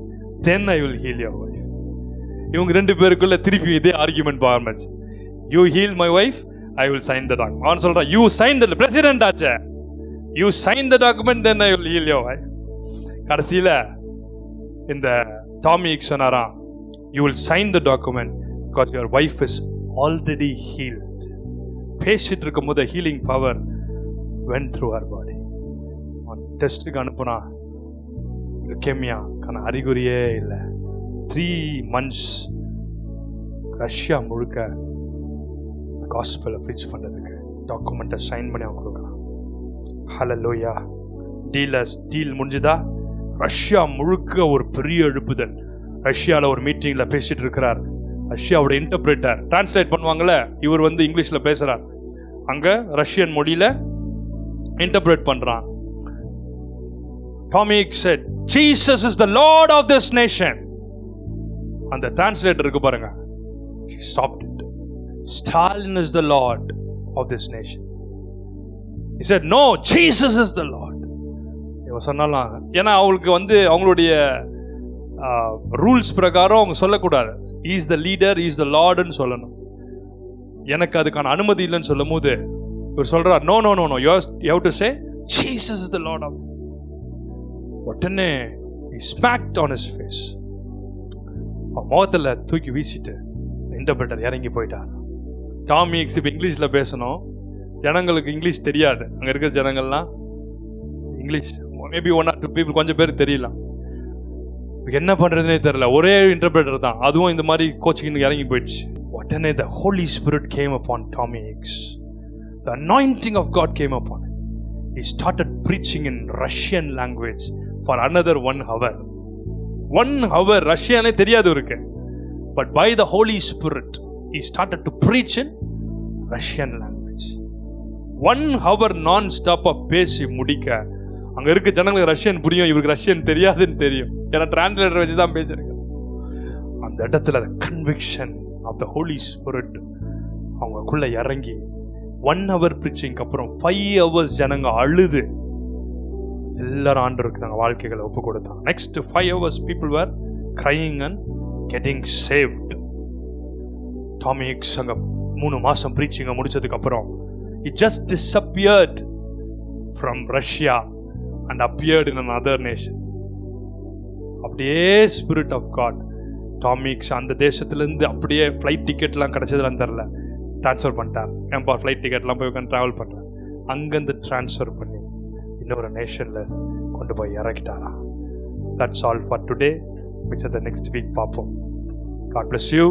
then I will heal your wife. இவங்க 2 பேருக்குள்ள திருப்பி இதே argument பார்மஸ். You heal my wife, I will sign the document. அவன் சொல்றான், you sign the president ஆச்சே, you sign the document, then I will heal your wife. கடைசியில இந்த டாமி ஹிக்ஸ் சொன்னாராம், you will sign the document because your wife is already healed. பேசிட்டு இருக்கும்போது healing power went through her body. டெஸ்ட்டுக்கு அனுப்புனா லுக்கேமியாக்கான அறிகுறியே இல்லை. 3 months ரஷ்யா முழுக்க காஸ்பலை ப்ரீச் பண்ணுறதுக்கு டாக்குமெண்ட்டை சைன் பண்ணி அவன் கொடுக்கலாம். ஹல்லேலூயா. டீல் முடிஞ்சுதா? ரஷ்யா முழுக்க ஒரு பெரிய எழுப்புதல். ரஷ்யாவில் ஒரு மீட்டிங்கில் பேசிட்டு இருக்கிறார். ரஷ்யாவோட இன்டர்பிரேட்டர் டிரான்ஸ்லேட் பண்ணுவாங்கள்ல, இவர் இங்கிலீஷில் பேசுகிறார். அங்கே ரஷ்யன் மொழியில் இன்டர்பிரேட் பண்ணுறான். Tommy said, Jesus is the Lord of this nation. அந்த டிரான்ஸ்லேட்டர் இருக்கு பாருங்க, she stopped it. Stalin is the Lord of this nation. He said, no, Jesus is the Lord. இவன் சொன்னாலாம், ஏன்னா அவங்களுக்கு அவங்களுடைய ரூல்ஸ் பிரகாரம் அவங்க சொல்லக்கூடாது. He is the leader, he is the Lordன்னு சொல்லணும். எனக்கு அதுக்கான அனுமதி இல்லைன்னு சொல்லும் போது இவர் சொல்றார், no, you have to say Jesus is the Lord of this. உடனே he smacked on his face. முகத்தில் தூக்கி வீசிட்டு இன்டர்பிரேட்டர் இறங்கி போயிட்டார். டாமி ஹிக்ஸ் இப்போ இங்கிலீஷில் பேசணும், ஜனங்களுக்கு இங்கிலீஷ் தெரியாது. அங்கே இருக்கிற ஜனங்கள்லாம் இங்கிலீஷ் மேபி 1 or 2 people கொஞ்சம் பேர் தெரியலாம். என்ன பண்ணுறதுனே தெரியல, ஒரே இன்டர்பிரேட்டர் தான், அதுவும் இந்த மாதிரி கோச்சிங்னு இறங்கி போயிடுச்சு. உடனே the Holy Spirit came upon Tommy Hicks. The anointing of God came upon him. He started preaching in Russian language for another 1 hour. 1 hour ரஷ்யானே தெரியாது இருக்கு. But by the Holy Spirit, he started to preach in Russian language. 1 hour non-stop பேசி முடிக்க, அங்க இருக்க ஜனங்களுக்கு ரஷ்யன் புரியும், இவருக்கு ரஷ்யன் தெரியாதுன்னு தெரியும், ஏன்னா டிரான்ஸ்லேட்டர் வச்சு தான் பேசியிருக்காங்க. அந்த இடத்துல conviction of the Holy Spirit அவங்களுக்குள்ள இறங்கி 1 hour preaching அப்புறம் 5 hours ஜனங்க அழுது எல்லாரும் ஆண்டவருக்கு நாங்கள் வாழ்க்கைகளை ஒப்பு கொடுத்தாங்க. Next 5 hours people were crying and getting saved. Tommy Hicks அங்க 3 மாசம் preaching முடிச்சதுக்கு அப்புறம் he just disappeared from Russia and appeared in another nation. அப்படியே Spirit of God Tommy Hicks அந்த தேசத்துலேருந்து அப்படியே ஃப்ளைட் டிக்கெட்லாம் கிடைச்சதுலாம் தெரில, ட்ரான்ஸ்ஃபர் பண்ணிட்டார். ஏன்பா ஃப்ளைட் டிக்கெட்லாம் போய் உட்காந்து ட்ராவல் பண்ணுறேன், அங்கேருந்து ட்ரான்ஸ்ஃபர் பண்ணி இன்னொரு நேஷனில் கொண்டு போய் இறக்கிட்டாரா. That's all for today. மிச்சத்தை நெக்ஸ்ட் வீக் பார்ப்போம். God bless you.